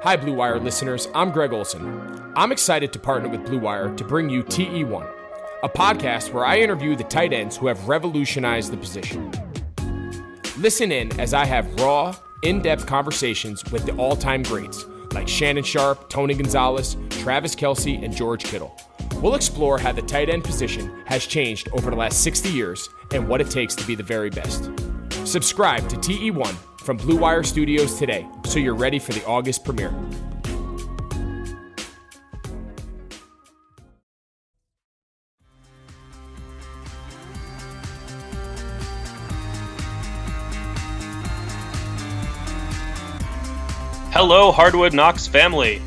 Hi, Blue Wire listeners. I'm Greg Olson. I'm excited to partner with Blue Wire to bring you TE1, a podcast where I interview the tight ends who have revolutionized the position. Listen in as I have raw, in-depth conversations with the all-time greats like Shannon Sharpe, Tony Gonzalez, Travis Kelce, and George Kittle. We'll explore how the tight end position has changed over the last 60 years and what it takes to be the very best. Subscribe to TE1 from Blue Wire Studios today so you're ready for the August premiere. Hello, Hardwood Knocks family.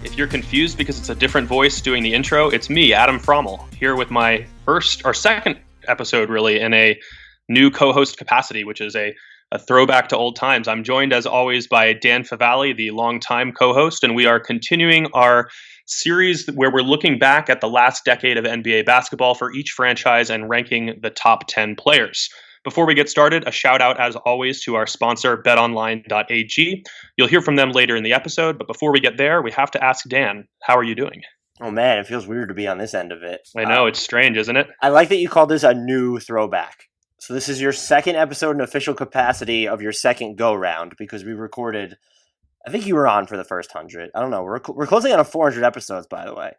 If you're confused because it's a different voice doing the intro, it's me, Adam Frommel, here with my second episode really in a new co-host capacity, which is a throwback to old times. I'm joined as always by Dan Favale, the longtime co-host, and we are continuing our series where we're looking back at the last decade of NBA basketball for each franchise and ranking the top 10 players. Before we get started, a shout out as always to our sponsor, betonline.ag. You'll hear from them later in the episode, but before we get there, we have to ask Dan, how are you doing? Oh man, it feels weird to be on this end of it. I know, it's strange, isn't it? I like that you called this a new throwback. So this is your second episode in official capacity of your second go-round because we recorded, I think you were on for the first 100. I don't know. We're closing on a 400 episodes, by the way.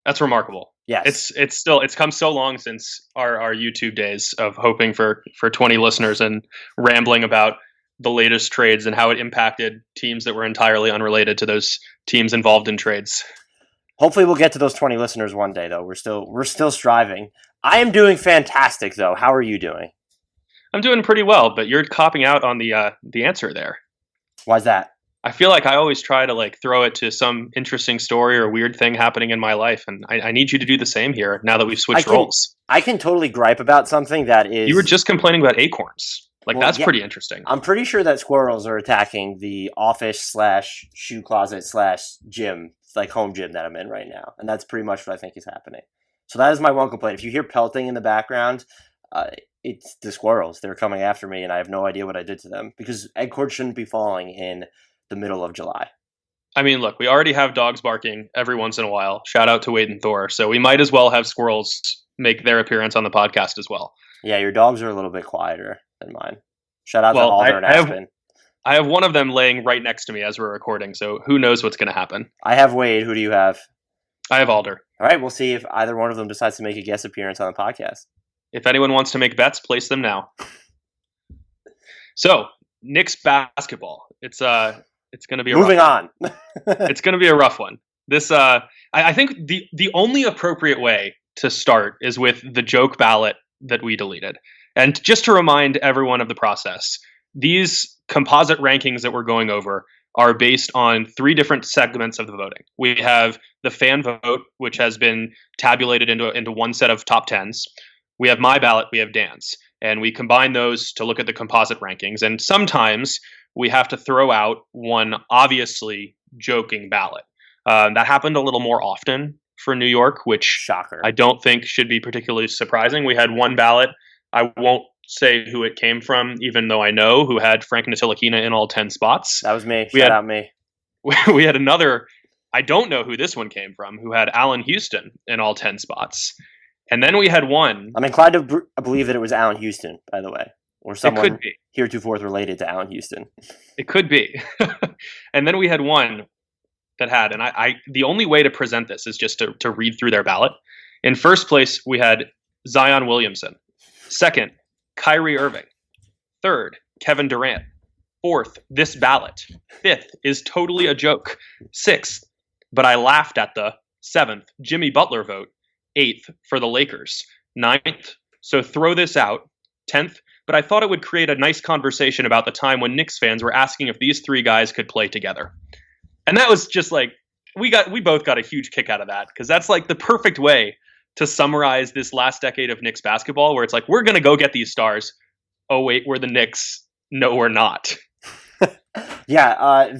That's remarkable. Yes. It's come so long since our YouTube days of hoping for 20 listeners and rambling about the latest trades and how it impacted teams that were entirely unrelated to those teams involved in trades. Hopefully we'll get to those 20 listeners one day, though. We're still striving. I am doing fantastic, though. How are you doing? I'm doing pretty well, but you're copping out on the answer there. Why's that? I feel like I always try to throw it to some interesting story or weird thing happening in my life, and I need you to do the same here now that we've switched roles. I can totally gripe about something that is... You were just complaining about acorns. That's pretty interesting. I'm pretty sure that squirrels are attacking the office/shoe closet/gym, home gym that I'm in right now, and that's pretty much what I think is happening. So that is my one complaint. If you hear pelting in the background, it's the squirrels. They're coming after me, and I have no idea what I did to them because acorns shouldn't be falling in the middle of July. I mean, look, we already have dogs barking every once in a while. Shout out to Wade and Thor. So we might as well have squirrels make their appearance on the podcast as well. Yeah, your dogs are a little bit quieter than mine. Shout out to Alder and Aspen. I have one of them laying right next to me as we're recording, so who knows what's going to happen. I have Wade. Who do you have? I have Alder. All right, we'll see if either one of them decides to make a guest appearance on the podcast. If anyone wants to make bets, place them now. So, Knicks basketball. It's going to be moving on. It's going to be a rough one. This I think the only appropriate way to start is with the joke ballot that we deleted. And just to remind everyone of the process, these composite rankings that we're going over are based on three different segments of the voting. We have the fan vote, which has been tabulated into one set of top 10s. We have my ballot, we have Dan's. And we combine those to look at the composite rankings. And sometimes we have to throw out one obviously joking ballot. That happened a little more often for New York, which shocker. I don't think should be particularly surprising. We had one ballot. I won't say who it came from, even though I know who had Frank Ntilikina in all 10 spots. That was me. Shout out me. We had another, I don't know who this one came from, who had Allen Houston in all 10 spots. And then we had one. I'm inclined to believe that it was Allen Houston, by the way. Or someone heretofore related to Allen Houston. It could be. And then we had one that had, and I the only way to present this is just to read through their ballot. In first place, we had Zion Williamson. Second, Kyrie Irving. Third, Kevin Durant. Fourth, this ballot. Fifth is totally a joke. Sixth, but I laughed at the. Seventh, Jimmy Butler vote. Eighth, for the Lakers. Ninth, so throw this out. 10th, but I thought it would create a nice conversation about the time when Knicks fans were asking if these three guys could play together. And that was just we both got a huge kick out of that because that's the perfect way to summarize this last decade of Knicks basketball where it's we're going to go get these stars. Oh, wait, we're the Knicks. No, we're not. Yeah,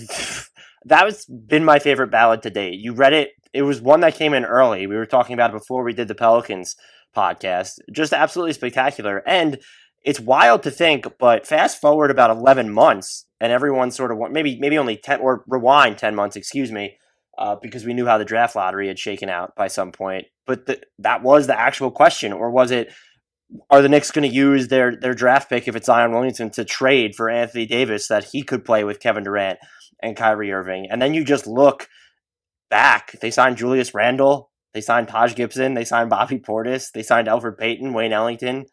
that was been my favorite ballad to date. You read it. It was one that came in early. We were talking about it before we did the Pelicans podcast. Just absolutely spectacular. And it's wild to think, but fast forward about 11 months, and everyone sort of maybe only 10 or rewind 10 months, excuse me, because we knew how the draft lottery had shaken out by some point. But that was the actual question, or was it? Are the Knicks going to use their draft pick if it's Zion Williamson to trade for Anthony Davis that he could play with Kevin Durant and Kyrie Irving? And then you just look back. They signed Julius Randle. They signed Taj Gibson. They signed Bobby Portis. They signed Elfrid Payton, Wayne Ellington.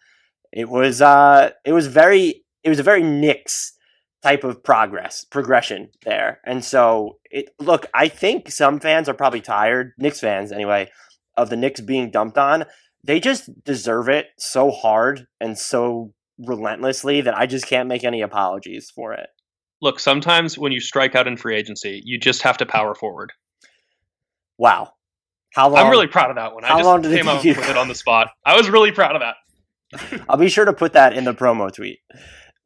It was a very Knicks type of progression there. And so look, I think some fans are probably tired, Knicks fans anyway, of the Knicks being dumped on. They just deserve it so hard and so relentlessly that I just can't make any apologies for it. Look, sometimes when you strike out in free agency, you just have to power forward. Wow. How long? I'm really proud of that one. I just came up with it on the spot. I was really proud of that. I'll be sure to put that in the promo tweet.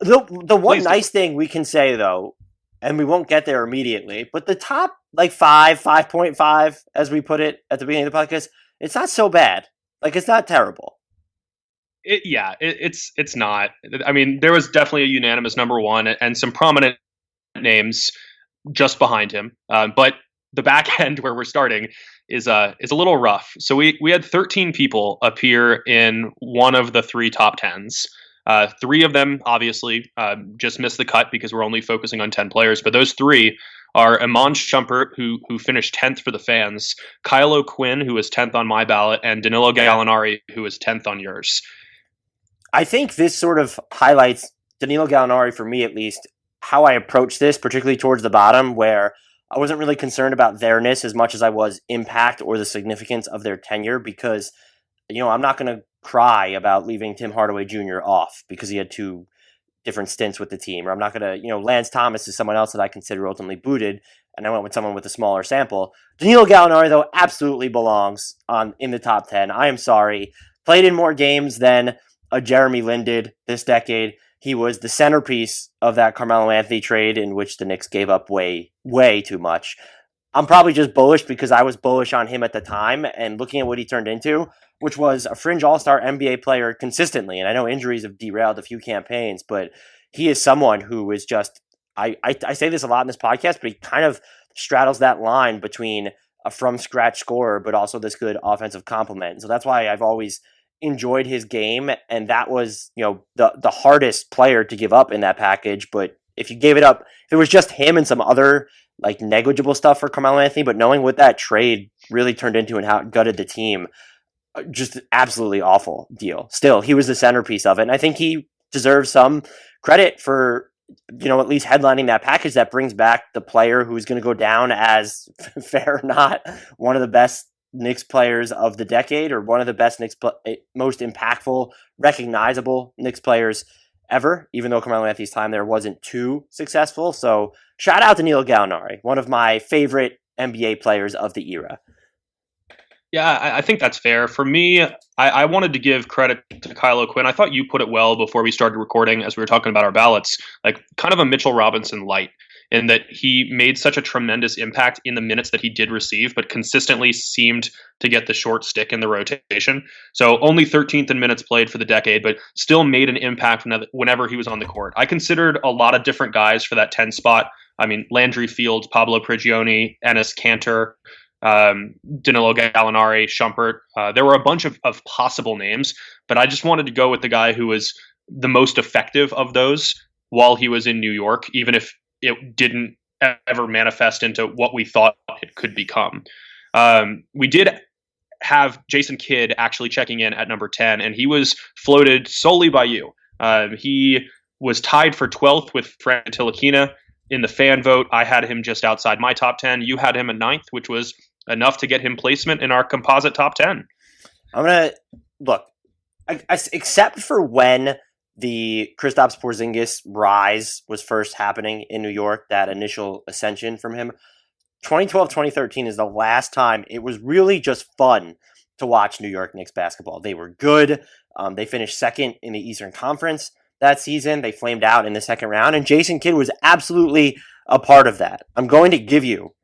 The one nice thing we can say, though, and we won't get there immediately, but the top 5.5, as we put it at the beginning of the podcast, it's not so bad. It's not terrible. It's not. I mean, there was definitely a unanimous number one and some prominent names just behind him. But the back end where we're starting is a little rough. So we had 13 people appear in one of the 3 top 10s. 3 of them obviously just missed the cut because we're only focusing on 10 players. But those 3 are Iman Shumpert, who finished 10th for the fans, Kyle O'Quinn, who was 10th on my ballot, and Danilo Gallinari, who was 10th on yours. I think this sort of highlights, Danilo Gallinari, for me at least, how I approach this, particularly towards the bottom, where I wasn't really concerned about theirness as much as I was impact or the significance of their tenure, because I'm not going to cry about leaving Tim Hardaway Jr. off because he had 2 different stints with the team. Or I'm not going to, Lance Thomas is someone else that I consider ultimately booted, and I went with someone with a smaller sample. Danilo Gallinari, though, absolutely belongs in the top 10. I am sorry. Played in more games than a Jeremy Lin did this decade. He was the centerpiece of that Carmelo Anthony trade in which the Knicks gave up way, way too much. I'm probably just bullish because I was bullish on him at the time, and looking at what he turned into, which was a fringe all-star NBA player consistently. And I know injuries have derailed a few campaigns, but he is someone who is just, I say this a lot in this podcast, but he kind of straddles that line between a from-scratch scorer, but also this good offensive complement. So that's why I've always enjoyed his game, and that was, the hardest player to give up in that package. But if you gave it up, if it was just him and some other negligible stuff for Carmelo Anthony, but knowing what that trade really turned into and how it gutted the team, just absolutely awful deal. Still, he was the centerpiece of it, and I think he deserves some credit for, at least headlining that package that brings back the player who's going to go down as, fair or not, one of the best Knicks players of the decade, or one of the best most impactful, recognizable Knicks players ever, even though Carmelo Anthony's time there wasn't too successful. So shout out to Danilo Gallinari, one of my favorite NBA players of the era. Yeah, I think that's fair. For me, I wanted to give credit to Kyle O'Quinn. I thought you put it well before we started recording as we were talking about our ballots, kind of a Mitchell Robinson light, in that he made such a tremendous impact in the minutes that he did receive, but consistently seemed to get the short stick in the rotation. So only 13th in minutes played for the decade, but still made an impact whenever he was on the court. I considered a lot of different guys for that 10 spot. I mean, Landry Fields, Pablo Prigioni, Enes Kanter, Danilo Gallinari, Shumpert. There were a bunch of possible names, but I just wanted to go with the guy who was the most effective of those while he was in New York, even if it didn't ever manifest into what we thought it could become. We did have Jason Kidd actually checking in at number 10, and he was floated solely by you. He was tied for 12th with Frank Ntilikina in the fan vote. I had him just outside my top 10. You had him at 9th, which was enough to get him placement in our composite top 10. I'm going to look, except for when the Kristaps Porzingis rise was first happening in New York, that initial ascension from him, 2012, 2013 is the last time it was really just fun to watch New York Knicks basketball. They were good. They finished second in the Eastern Conference that season. They flamed out in the second round, and Jason Kidd was absolutely a part of that. I'm going to give you,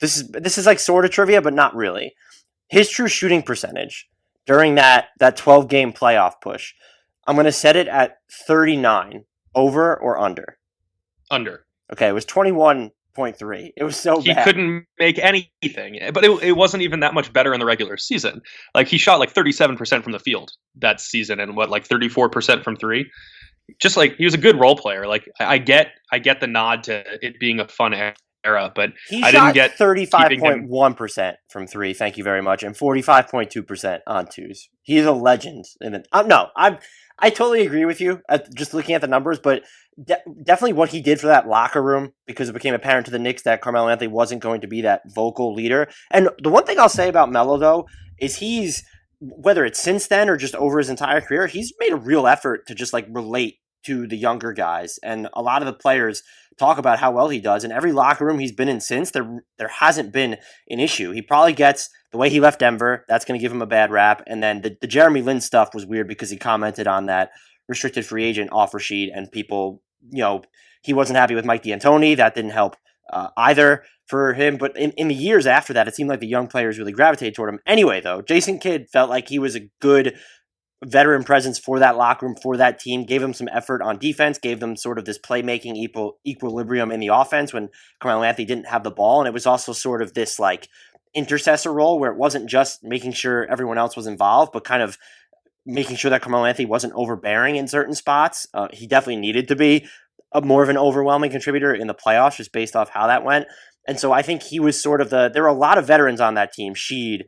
this is sort of trivia, but not really. His true shooting percentage during that 12-game playoff push, I'm going to set it at 39, over or under? Under. Okay, it was 21.3. It was so He bad. couldn't make anything, but it wasn't even that much better in the regular season. Like he shot like 37% from the field that season and like 34% from three. Just like he was a good role player. Like I get the nod to it being a fun era, but He I shot didn't get 35.1% from three, thank you very much, and 45.2% on twos. He's a legend. I totally agree with you, just looking at the numbers, but definitely what he did for that locker room, because it became apparent to the Knicks that Carmelo Anthony wasn't going to be that vocal leader. And the one thing I'll say about Melo, though, is he's, whether it's since then or just over his entire career, he's made a real effort to just like relate to the younger guys. And a lot of the players talk about how well he does. In every locker room he's been in since, there hasn't been an issue. He probably gets the way he left Denver. That's going to give him a bad rap. And then the Jeremy Lin stuff was weird because he commented on that restricted free agent offer sheet, and people, he wasn't happy with Mike D'Antoni. That didn't help either for him. But in the years after that, it seemed like the young players really gravitated toward him. Anyway, though, Jason Kidd felt like he was a good veteran presence for that locker room, for that team, gave them some effort on defense, gave them sort of this playmaking equilibrium in the offense when Carmelo Anthony didn't have the ball. And it was also sort of this like intercessor role where it wasn't just making sure everyone else was involved, but kind of making sure that Carmelo Anthony wasn't overbearing in certain spots. He definitely needed to be more of an overwhelming contributor in the playoffs, just based off how that went. And so I think he was sort of there were a lot of veterans on that team. Sheed,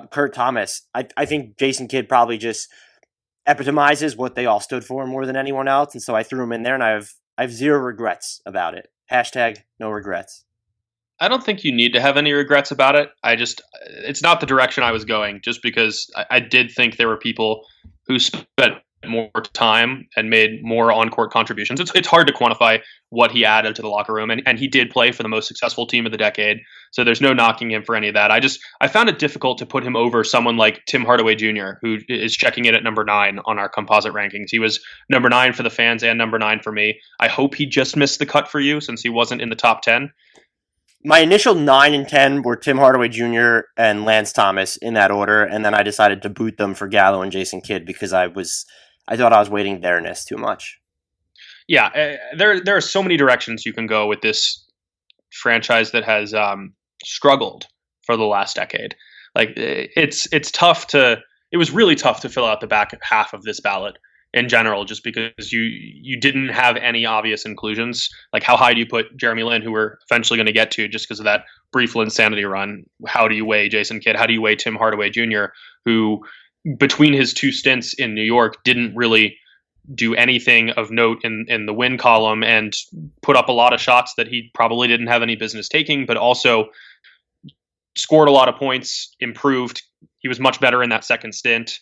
Kurt Thomas. I think Jason Kidd probably just epitomizes what they all stood for more than anyone else. And so I threw him in there, and I have zero regrets about it. Hashtag no regrets. I don't think you need to have any regrets about it. It's not the direction I was going, just because I did think there were people who spent more time and made more on-court contributions. It's hard to quantify what he added to the locker room, and he did play for the most successful team of the decade, so there's no knocking him for any of that. I found it difficult to put him over someone like Tim Hardaway Jr., who is checking in at number 9 on our composite rankings. He was number 9 for the fans and number 9 for me. I hope he just missed the cut for you, since he wasn't in the top 10. My initial 9 and 10 were Tim Hardaway Jr. and Lance Thomas in that order, and then I decided to boot them for Gallo and Jason Kidd because I thought I was waiting theirness too much. Yeah, there are so many directions you can go with this franchise that has struggled for the last decade. Like it's tough to. It was really tough to fill out the back half of this ballot in general, just because you didn't have any obvious inclusions. Like, how high do you put Jeremy Lin, who we're eventually going to get to, just because of that brief Linsanity run? How do you weigh Jason Kidd? How do you weigh Tim Hardaway Jr., who between his 2 stints in New York didn't really do anything of note in the win column and put up a lot of shots that he probably didn't have any business taking, but also scored a lot of points, improved. He was much better in that second stint.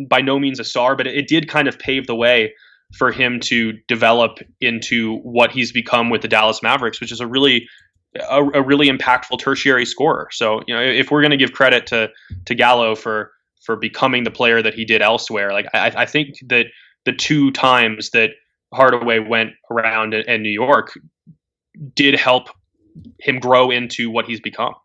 By no means a star, but it did kind of pave the way for him to develop into what he's become with the Dallas Mavericks, which is a really impactful tertiary scorer. So, if we're going to give credit to Gallo for becoming the player that he did elsewhere, like I think that the 2 times that Hardaway went around in New York did help him grow into what he's become.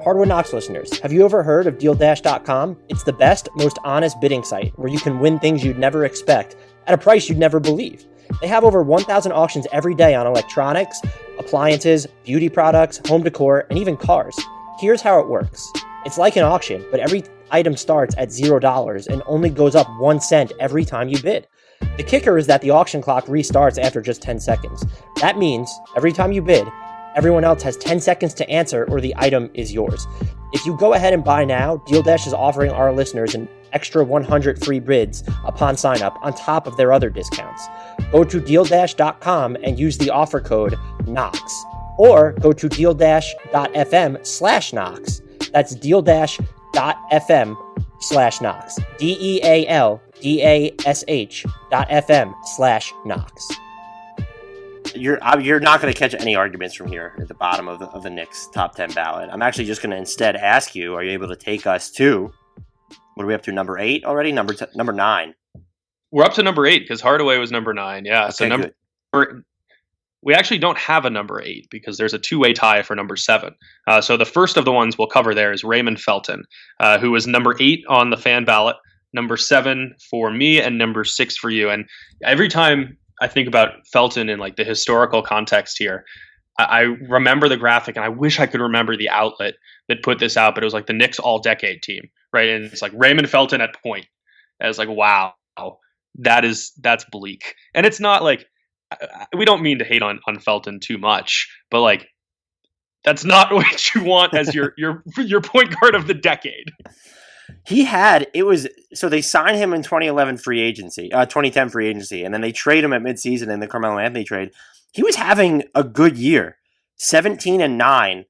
Hardwood Knocks listeners, have you ever heard of DealDash.com? It's the best, most honest bidding site where you can win things you'd never expect at a price you'd never believe. They have over 1,000 auctions every day on electronics, appliances, beauty products, home decor, and even cars. Here's how it works. It's like an auction, but every item starts at $0 and only goes up 1 cent every time you bid. The kicker is that the auction clock restarts after just 10 seconds. That means every time you bid, everyone else has 10 seconds to answer or the item is yours. If you go ahead and buy now, DealDash is offering our listeners an extra 100 free bids upon sign up on top of their other discounts. Go to DealDash.com and use the offer code KNOX, or go to DealDash.fm/Knox. That's DealDash.fm/Knox. DealDash.fm/Knox. You're not going to catch any arguments from here at the bottom of the Knicks top 10 ballot. I'm actually just going to instead ask you, are you able to take us to, what are we up to, number 8 already? Number 9? We're up to number 8 because Hardaway was number 9. Yeah. Okay, So we actually don't have a number 8 because there's a 2-way tie for number 7. So the first of the ones we'll cover there is Raymond Felton, who was number 8 on the fan ballot, number 7 for me, and number 6 for you. And every time I think about Felton in like the historical context here, I remember the graphic, and I wish I could remember the outlet that put this out, but it was like the Knicks all-decade team, right? And it's like Raymond Felton at point. And it's like, wow, that's bleak. And it's not like, we don't mean to hate on Felton too much, but like, that's not what you want as your point guard of the decade. So they signed him in 2011 free agency, 2010 free agency, and then they trade him at midseason in the Carmelo Anthony trade. He was having a good year, 17-9,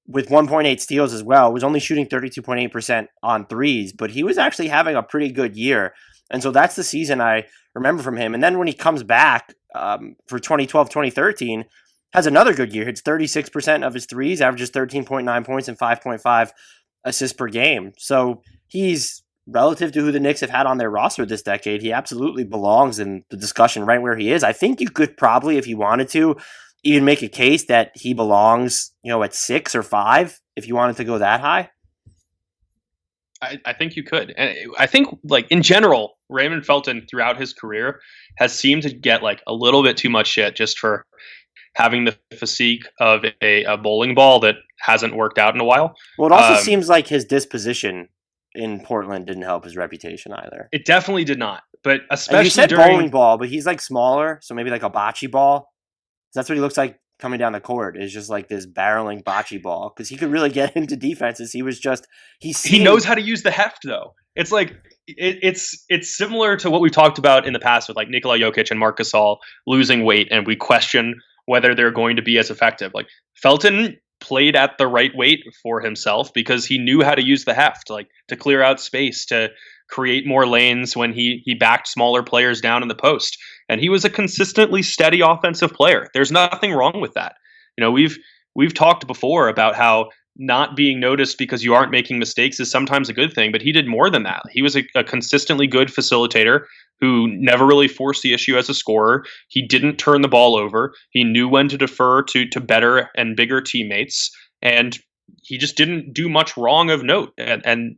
with 1.8 steals as well. Was only shooting 32.8% on threes, but he was actually having a pretty good year. And so that's the season I remember from him. And then when he comes back for 2012, 2013, has another good year. Hits 36% of his threes, averages 13.9 points and 5.5 assists per game. So he's, relative to who the Knicks have had on their roster this decade, he absolutely belongs in the discussion right where he is. I think you could probably, if you wanted to, even make a case that he belongs, at 6 or 5 if you wanted to go that high. I think you could. And I think, like, in general, Raymond Felton throughout his career has seemed to get like a little bit too much shit just for having the physique of a bowling ball that hasn't worked out in a while. Well, it also seems like his disposition in Portland didn't help his reputation either. It definitely did not. But especially and you said bowling ball, but he's like smaller, so maybe like a bocce ball. That's what he looks like coming down the court, is just like this barreling bocce ball, because he could really get into defenses. He knows how to use the heft, though. It's like it's similar to what we talked about in the past with like Nikola Jokic and Marc Gasol losing weight, and we question whether they're going to be as effective. Like Felton played at the right weight for himself because he knew how to use the heft, like to clear out space, to create more lanes when he backed smaller players down in the post. And he was a consistently steady offensive player. There's nothing wrong with that. We've talked before about how not being noticed because you aren't making mistakes is sometimes a good thing, but he did more than that. He was a consistently good facilitator who never really forced the issue as a scorer. He didn't turn the ball over. He knew when to defer to better and bigger teammates, and he just didn't do much wrong of note. And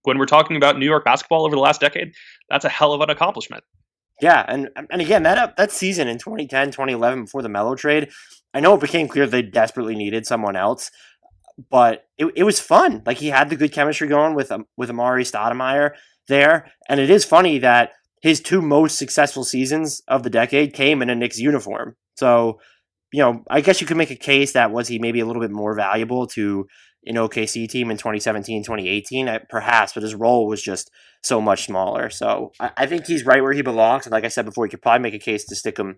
when we're talking about New York basketball over the last decade, that's a hell of an accomplishment. Yeah, and again, that season in 2010, 2011, before the Melo trade, I know it became clear they desperately needed someone else, but it was fun. Like, he had the good chemistry going with Amar'e, Stoudemire there, and it is funny that his 2 most successful seasons of the decade came in a Knicks uniform. So, I guess you could make a case that was he maybe a little bit more valuable to an OKC team in 2017, 2018, perhaps, but his role was just so much smaller. So I think he's right where he belongs. And like I said before, you could probably make a case to stick him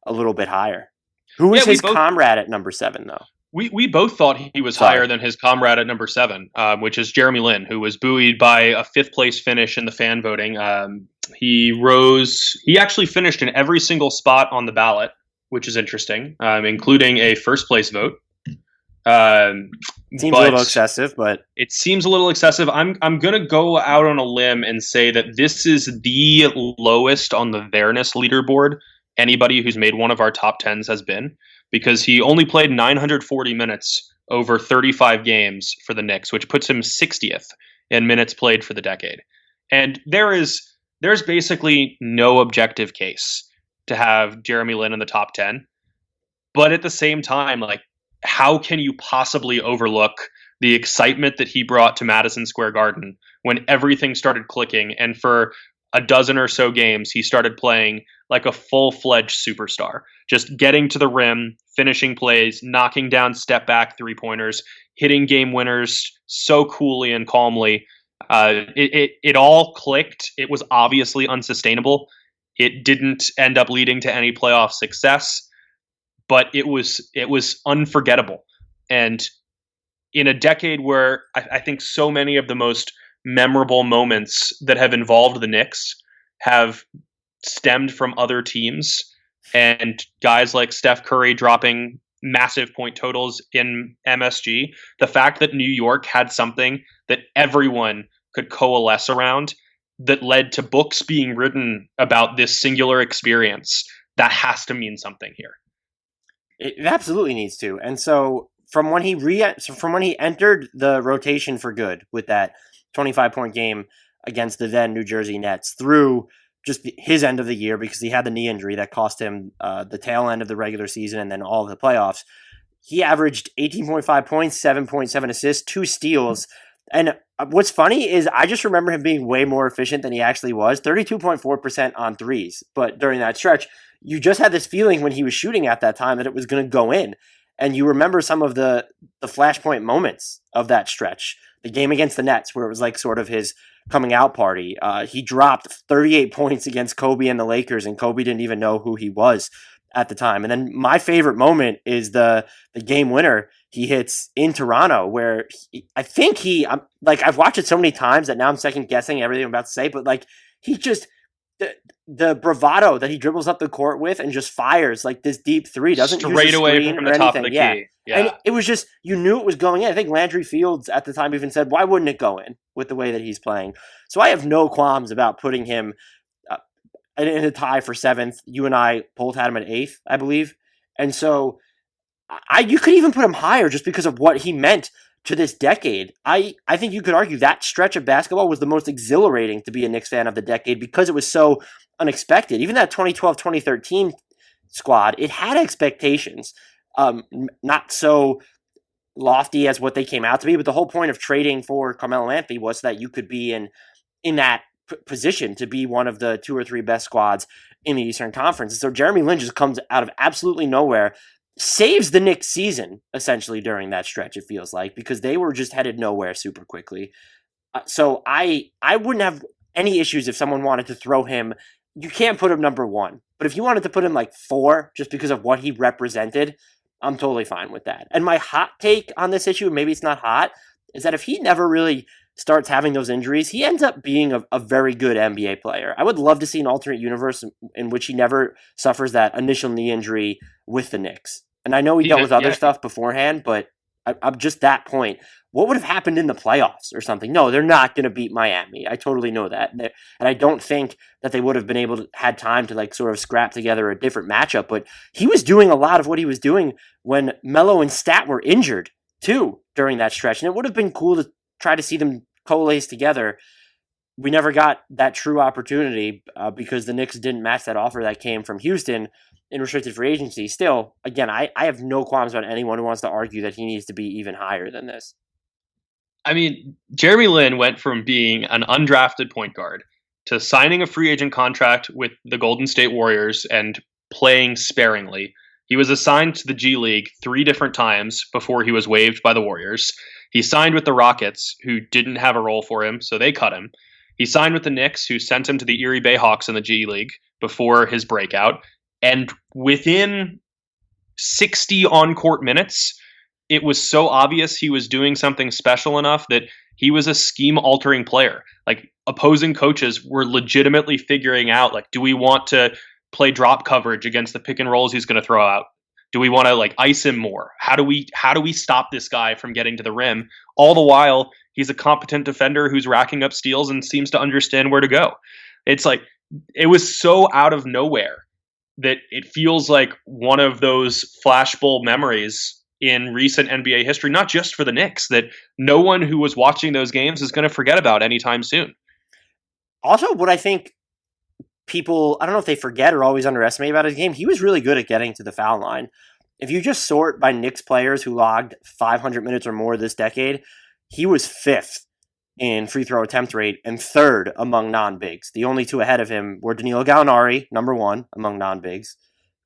a little bit higher. Who was his comrade at number 7, though? We both thought he was higher than his comrade at number 7, which is Jeremy Lin, who was buoyed by a 5th place finish in the fan voting. He actually finished in every single spot on the ballot, which is interesting, including a first place vote. Seems a little excessive, but it seems a little excessive. I'm gonna go out on a limb and say that this is the lowest on the fairness leaderboard anybody who's made one of our top 10s has been, because he only played 940 minutes over 35 games for the Knicks, which puts him 60th in minutes played for the decade. And there's basically no objective case to have Jeremy Lin in the top 10. But at the same time, like, how can you possibly overlook the excitement that he brought to Madison Square Garden when everything started clicking, and for a dozen or so games he started playing like a full-fledged superstar, just getting to the rim, finishing plays, knocking down step-back three-pointers, hitting game winners so coolly and calmly. It all clicked. It was obviously unsustainable. It didn't end up leading to any playoff success, but it was unforgettable. And in a decade where I think so many of the most memorable moments that have involved the Knicks have stemmed from other teams, and guys like Steph Curry dropping massive point totals in MSG, the fact that New York had something that everyone could coalesce around that led to books being written about this singular experience, that has to mean something here. It absolutely needs to. And so from when he entered the rotation for good with that 25-point game against the then New Jersey Nets through just his end of the year because he had the knee injury that cost him the tail end of the regular season and then all of the playoffs. He averaged 18.5 points, 7.7 assists, 2 steals. And what's funny is I just remember him being way more efficient than he actually was, 32.4% on threes. But during that stretch, you just had this feeling when he was shooting at that time that it was going to go in. And you remember some of the flashpoint moments of that stretch. The game against the Nets, where it was like sort of his coming out party. He dropped 38 points against Kobe and the Lakers, and Kobe didn't even know who he was at the time. And then my favorite moment is the game winner he hits in Toronto, where I've watched it so many times that now I'm second guessing everything I'm about to say, but like he just the bravado that he dribbles up the court with and just fires like this deep three, doesn't straight away from the top of the key. Yeah. And it was just, you knew it was going in. I think Landry Fields at the time even said, why wouldn't it go in with the way that he's playing? So I have no qualms about putting him in a tie for 7th. You and I both had him at 8th, I believe. And so you could even put him higher just because of what he meant to this decade. I think you could argue that stretch of basketball was the most exhilarating to be a Knicks fan of the decade because it was so unexpected. Even that 2012-2013 squad, it had expectations. Not so lofty as what they came out to be, but the whole point of trading for Carmelo Anthony was that you could be in that position to be one of the 2 or 3 best squads in the Eastern Conference. And so Jeremy Lin just comes out of absolutely nowhere, saves the Knicks season essentially during that stretch, it feels like, because they were just headed nowhere super quickly. So I wouldn't have any issues if someone wanted to throw him. You can't put him number 1, but if you wanted to put him like 4 just because of what he represented, I'm totally fine with that. And my hot take on this issue, maybe it's not hot, is that if he never really starts having those injuries, he ends up being a very good NBA player. I would love to see an alternate universe in which he never suffers that initial knee injury with the Knicks. And I know he dealt with other stuff beforehand, but I'm just that point. What would have happened in the playoffs or something? No, they're not going to beat Miami. I totally know that. And I don't think that they would have been able to had time to like sort of scrap together a different matchup. But he was doing a lot of what he was doing when Melo and Stat were injured too during that stretch. And it would have been cool to try to see them coalesce together. We never got that true opportunity because the Knicks didn't match that offer that came from Houston in restricted free agency. Still, again, I have no qualms about anyone who wants to argue that he needs to be even higher than this. I mean, Jeremy Lin went from being an undrafted point guard to signing a free agent contract with the Golden State Warriors and playing sparingly. He was assigned to the G League 3 different times before he was waived by the Warriors. He signed with the Rockets, who didn't have a role for him, so they cut him. He signed with the Knicks, who sent him to the Erie Bayhawks in the G League before his breakout. And within 60 on-court minutes, it was so obvious he was doing something special enough that he was a scheme-altering player. Like, opposing coaches were legitimately figuring out, like, do we want to play drop coverage against the pick and rolls he's going to throw out? Do we want to like ice him more? How do we stop this guy from getting to the rim? All the while, he's a competent defender who's racking up steals and seems to understand where to go. It's like, it was so out of nowhere that it feels like one of those flashbulb memories in recent NBA history, not just for the Knicks, that no one who was watching those games is going to forget about anytime soon. Also, what I think people, I don't know if they forget or always underestimate about his game, he was really good at getting to the foul line. If you just sort by Knicks players who logged 500 minutes or more this decade, he was 5th in free throw attempt rate and 3rd among non-bigs. The only 2 ahead of him were Danilo Gallinari, number 1 among non-bigs,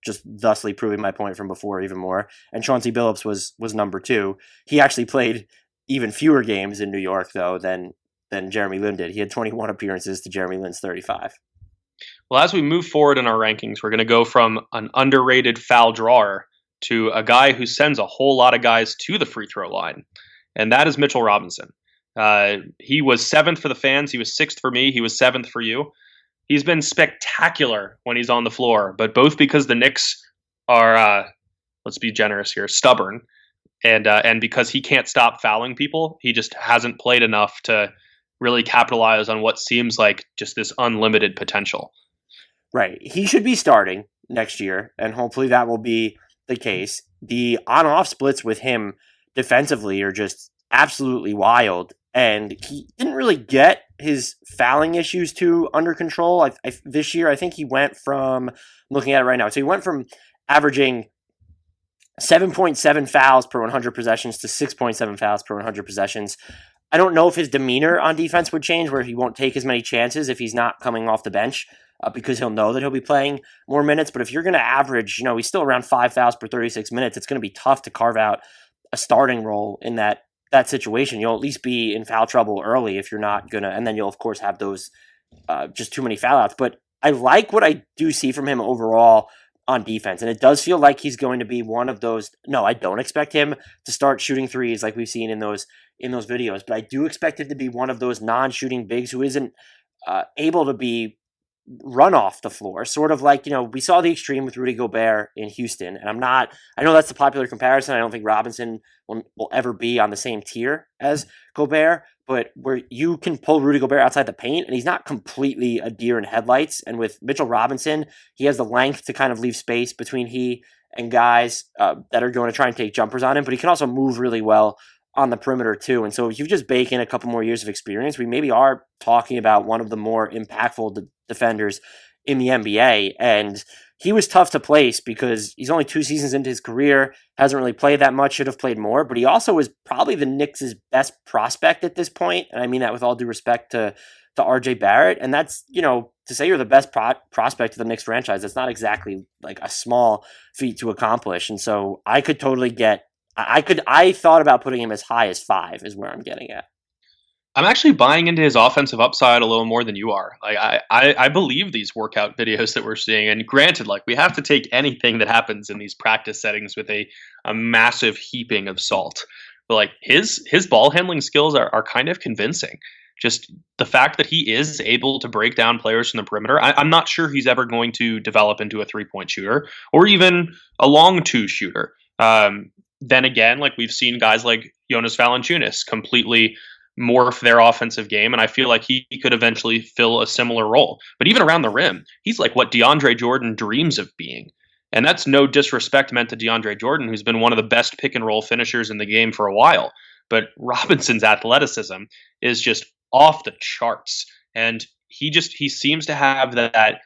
just thusly proving my point from before even more, and Chauncey Billups was number 2. He actually played even fewer games in New York, though, than Jeremy Lin did. He had 21 appearances to Jeremy Lin's 35. Well, as we move forward in our rankings, we're going to go from an underrated foul drawer to a guy who sends a whole lot of guys to the free throw line, and that is Mitchell Robinson. He was 7th for the fans. He was 6th for me. He was 7th for you. He's been spectacular when he's on the floor, but both because the Knicks are, let's be generous here, stubborn, and because he can't stop fouling people, he just hasn't played enough to really capitalize on what seems like just this unlimited potential. Right. He should be starting next year, and hopefully that will be the case. The on-off splits with him defensively are just absolutely wild, and he didn't really get his fouling issues too under control. This year, I think he went from, I'm looking at it right now, so he went from averaging 7.7 fouls per 100 possessions to 6.7 fouls per 100 possessions. I don't know if his demeanor on defense would change, where he won't take as many chances if he's not coming off the bench, because he'll know that he'll be playing more minutes. But if you're going to average, he's still around 5 fouls per 36 minutes, it's going to be tough to carve out a starting role in that situation. You'll at least be in foul trouble early if you're not going to, and then you'll, of course, have those just too many foul outs. But I like what I do see from him overall on defense, and it does feel like he's going to be one of those. No, I don't expect him to start shooting threes like we've seen in those videos, but I do expect him to be one of those non-shooting bigs who isn't able to be run off the floor, sort of like, we saw the extreme with Rudy Gobert in Houston, and I know that's the popular comparison. I don't think Robinson will ever be on the same tier as Gobert, but where you can pull Rudy Gobert outside the paint, and he's not completely a deer in headlights. And with Mitchell Robinson, he has the length to kind of leave space between he and guys that are going to try and take jumpers on him, but he can also move really well on the perimeter too. And so if you just bake in a couple more years of experience, we maybe are talking about one of the more impactful defenders in the NBA. And he was tough to place because he's only 2 seasons into his career, hasn't really played that much, should have played more, but he also is probably the Knicks' best prospect at this point. And I mean that with all due respect to RJ Barrett. And that's, to say you're the best prospect of the Knicks franchise, that's not exactly like a small feat to accomplish. And so I could totally I thought about putting him as high as 5 is where I'm getting at. I'm actually buying into his offensive upside a little more than you are. Like I believe these workout videos that we're seeing. And granted, like, we have to take anything that happens in these practice settings with a massive heaping of salt. But like his ball handling skills are kind of convincing. Just the fact that he is able to break down players from the perimeter. I'm not sure he's ever going to develop into a 3-point shooter or even a long 2 shooter. Then again, like, we've seen guys like Jonas Valanciunas completely morph their offensive game, and I feel like he could eventually fill a similar role. But even around the rim, he's like what DeAndre Jordan dreams of being. And that's no disrespect meant to DeAndre Jordan, who's been one of the best pick-and-roll finishers in the game for a while. But Robinson's athleticism is just off the charts. And he seems to have that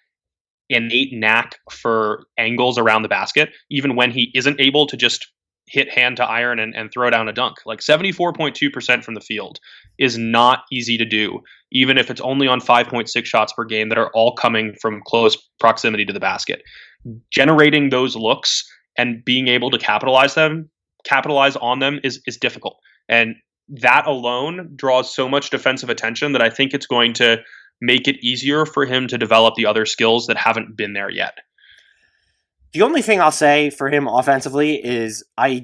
innate knack for angles around the basket, even when he isn't able to just hit hand to iron and throw down a dunk. Like 74.2% from the field is not easy to do, even if it's only on 5.6 shots per game that are all coming from close proximity to the basket. Generating those looks and being able to capitalize on them is difficult. And that alone draws so much defensive attention that I think it's going to make it easier for him to develop the other skills that haven't been there yet. The only thing I'll say for him offensively is I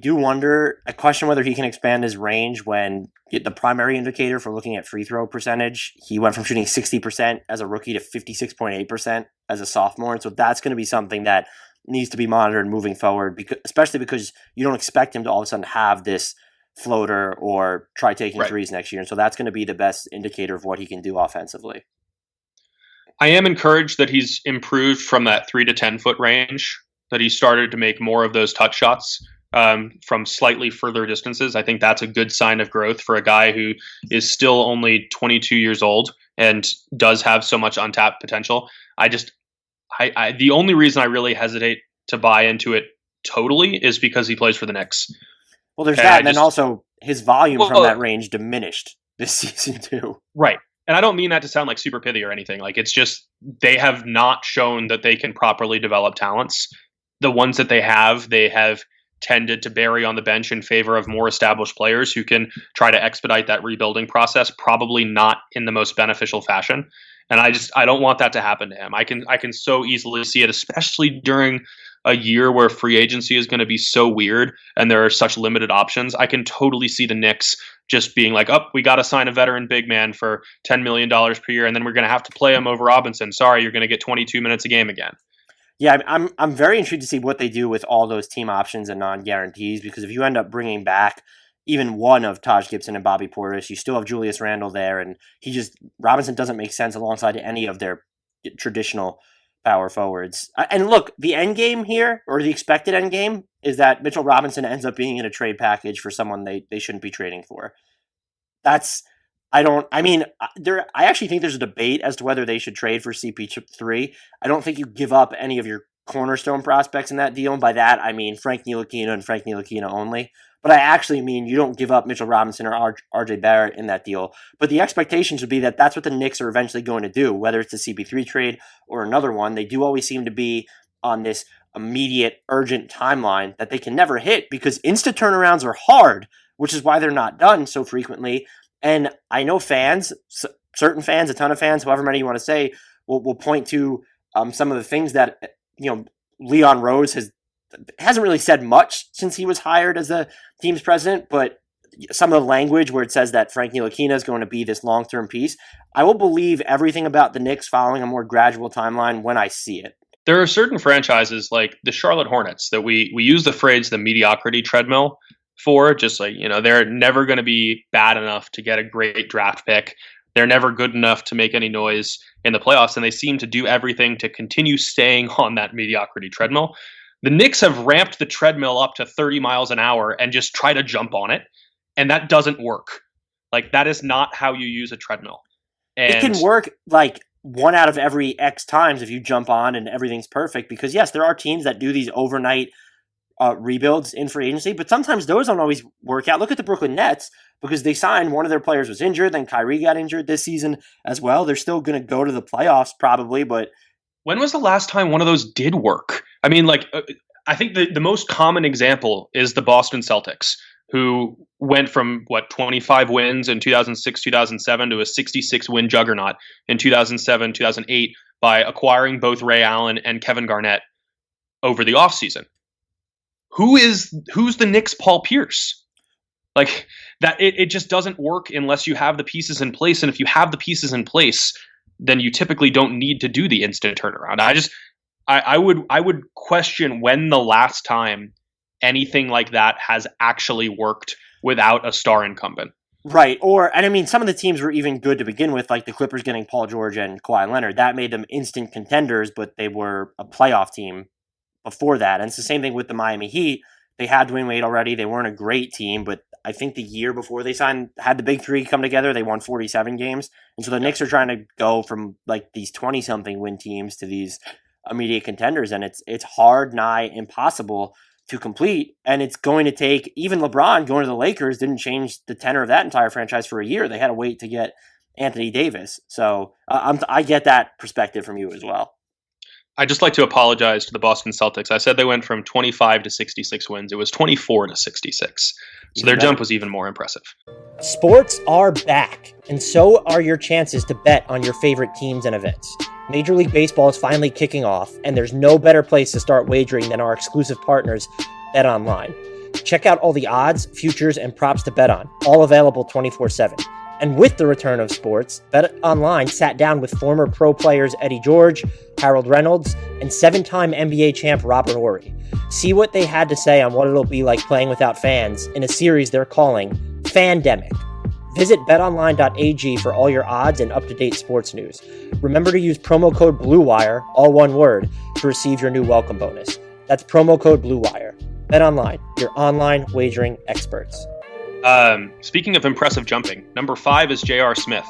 question whether he can expand his range when the primary indicator for looking at free throw percentage, he went from shooting 60% as a rookie to 56.8% as a sophomore. And so that's going to be something that needs to be monitored moving forward, especially because you don't expect him to all of a sudden have this floater or try taking threes next year. And so that's going to be the best indicator of what he can do offensively. I am encouraged that he's improved from that 3 to 10 foot range, that he started to make more of those touch shots from slightly further distances. I think that's a good sign of growth for a guy who is still only 22 years old and does have so much untapped potential. The only reason I really hesitate to buy into it totally is because he plays for the Knicks. Well, there's that, and then also his volume from that range diminished this season too. Right. And I don't mean that to sound like super pithy or anything. Like, it's just they have not shown that they can properly develop talents. The ones that they have tended to bury on the bench in favor of more established players who can try to expedite that rebuilding process, probably not in the most beneficial fashion. And I don't want that to happen to him. I can so easily see it, especially during a year where free agency is going to be so weird and there are such limited options. I can totally see the Knicks just being like, we got to sign a veteran big man for $10 million per year, and then we're going to have to play him over Robinson. Sorry, you're going to get 22 minutes a game again. Yeah, I'm very intrigued to see what they do with all those team options and non-guarantees, because if you end up bringing back even one of Taj Gibson and Bobby Portis, you still have Julius Randle there, and Robinson doesn't make sense alongside any of their traditional power forwards. And look, the end game here, or the expected end game, is that Mitchell Robinson ends up being in a trade package for someone they shouldn't be trading for. That's I actually think there's a debate as to whether they should trade for CP3. I don't think you give up any of your cornerstone prospects in that deal. And by that, I mean Frank Ntilikina and Frank Ntilikina only. But I actually mean you don't give up Mitchell Robinson or RJ Barrett in that deal. But the expectation should be that that's what the Knicks are eventually going to do, whether it's the CP3 trade or another one. They do always seem to be on this immediate, urgent timeline that they can never hit because instant turnarounds are hard, which is why they're not done so frequently. And I know fans, certain fans, a ton of fans, however many you want to say, will point to some of the things that Leon Rose hasn't really said much since he was hired as the team's president, but some of the language where it says that Frank Ntilikina is going to be this long-term piece, I will believe everything about the Knicks following a more gradual timeline when I see it. There are certain franchises like the Charlotte Hornets that we use the phrase the mediocrity treadmill for, just like, they're never going to be bad enough to get a great draft pick. They're never good enough to make any noise in the playoffs, and they seem to do everything to continue staying on that mediocrity treadmill. The Knicks have ramped the treadmill up to 30 miles an hour and just try to jump on it, and that doesn't work. Like, that is not how you use a treadmill. And it can work like 1 out of every X times if you jump on and everything's perfect, because yes, there are teams that do these overnight rebuilds in free agency, but sometimes those don't always work out. Look at the Brooklyn Nets, because they signed one of their players was injured, then Kyrie got injured this season as well. They're still going to go to the playoffs probably, but when was the last time one of those did work? I mean, I think the most common example is the Boston Celtics, who went from 25 wins in 2006, 2007 to a 66 win juggernaut in 2007, 2008 by acquiring both Ray Allen and Kevin Garnett over the offseason. Who's the Knicks' Paul Pierce? Like that, it just doesn't work unless you have the pieces in place. And if you have the pieces in place, then you typically don't need to do the instant turnaround. I would question when the last time anything like that has actually worked without a star incumbent. Right. And I mean, some of the teams were even good to begin with, like the Clippers getting Paul George and Kawhi Leonard. That made them instant contenders, but they were a playoff team before that. And it's the same thing with the Miami Heat. They had Dwayne Wade already. They weren't a great team, but I think the year before they had the big three come together, they won 47 games. And so the Knicks are trying to go from like these 20-something win teams to these immediate contenders. And it's hard, nigh impossible to complete. And it's going to take, even LeBron going to the Lakers didn't change the tenor of that entire franchise for a year. They had to wait to get Anthony Davis. So I get that perspective from you as well. I'd just like to apologize to the Boston Celtics. I said they went from 25 to 66 wins. It was 24 to 66. So their jump was even more impressive. Sports are back, and so are your chances to bet on your favorite teams and events. Major League Baseball is finally kicking off, and there's no better place to start wagering than our exclusive partners, BetOnline. Check out all the odds, futures, and props to bet on, all available 24/7. And with the return of sports, BetOnline sat down with former pro players Eddie George, Harold Reynolds, and 7-time NBA champ Robert Horry. See what they had to say on what it'll be like playing without fans in a series they're calling Fandemic. Visit betonline.ag for all your odds and up-to-date sports news. Remember to use promo code BLUEWIRE, all one word, to receive your new welcome bonus. That's promo code BLUEWIRE. BetOnline, your online wagering experts. Speaking of impressive jumping, number 5 is Jarrod Smith,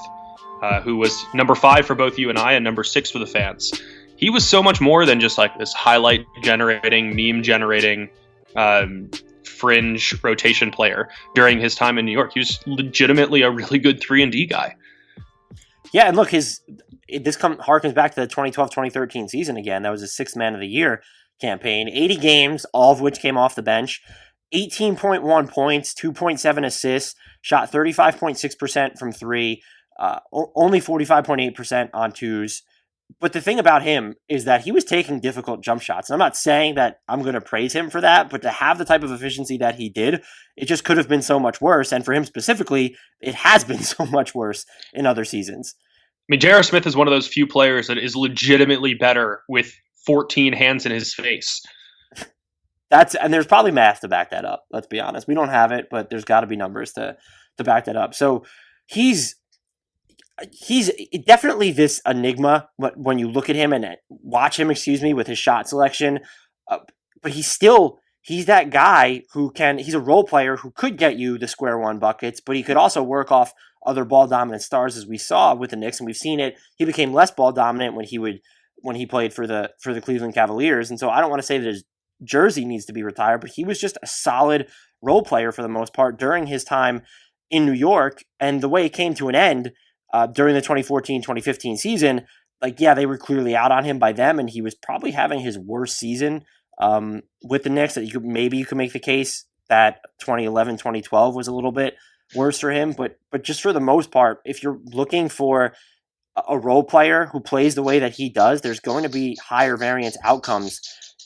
who was number 5 for both you and I and number 6 for the fans. He was so much more than just like this highlight generating, meme generating, fringe rotation player during his time in New York. He was legitimately a really good 3-and-D guy. Yeah, and look, this harkens back to the 2012-2013 season again. That was his 6th Man of the Year campaign. 80 games, all of which came off the bench. 18.1 points, 2.7 assists, shot 35.6% from 3, only 45.8% on 2s. But the thing about him is that he was taking difficult jump shots. And I'm not saying that I'm going to praise him for that, but to have the type of efficiency that he did, it just could have been so much worse. And for him specifically, it has been so much worse in other seasons. I mean, Jarrod Smith is one of those few players that is legitimately better with 14 hands in his face. And there's probably math to back that up. Let's be honest. We don't have it, but there's got to be numbers to back that up. So he's definitely this enigma when you look at him and watch him, with his shot selection. But he's that guy he's a role player who could get you the square one buckets, but he could also work off other ball dominant stars as we saw with the Knicks, and we've seen it. He became less ball dominant when he played for the Cleveland Cavaliers, and so I don't want to say that his jersey needs to be retired, but he was just a solid role player for the most part during his time in New York. And the way it came to an end during the 2014-2015 season, like, yeah, they were clearly out on him by them, and he was probably having his worst season with the Knicks. That you could make the case that 2011-2012 was a little bit worse for him, but just for the most part, if you're looking for a role player who plays the way that he does, there's going to be higher variance outcomes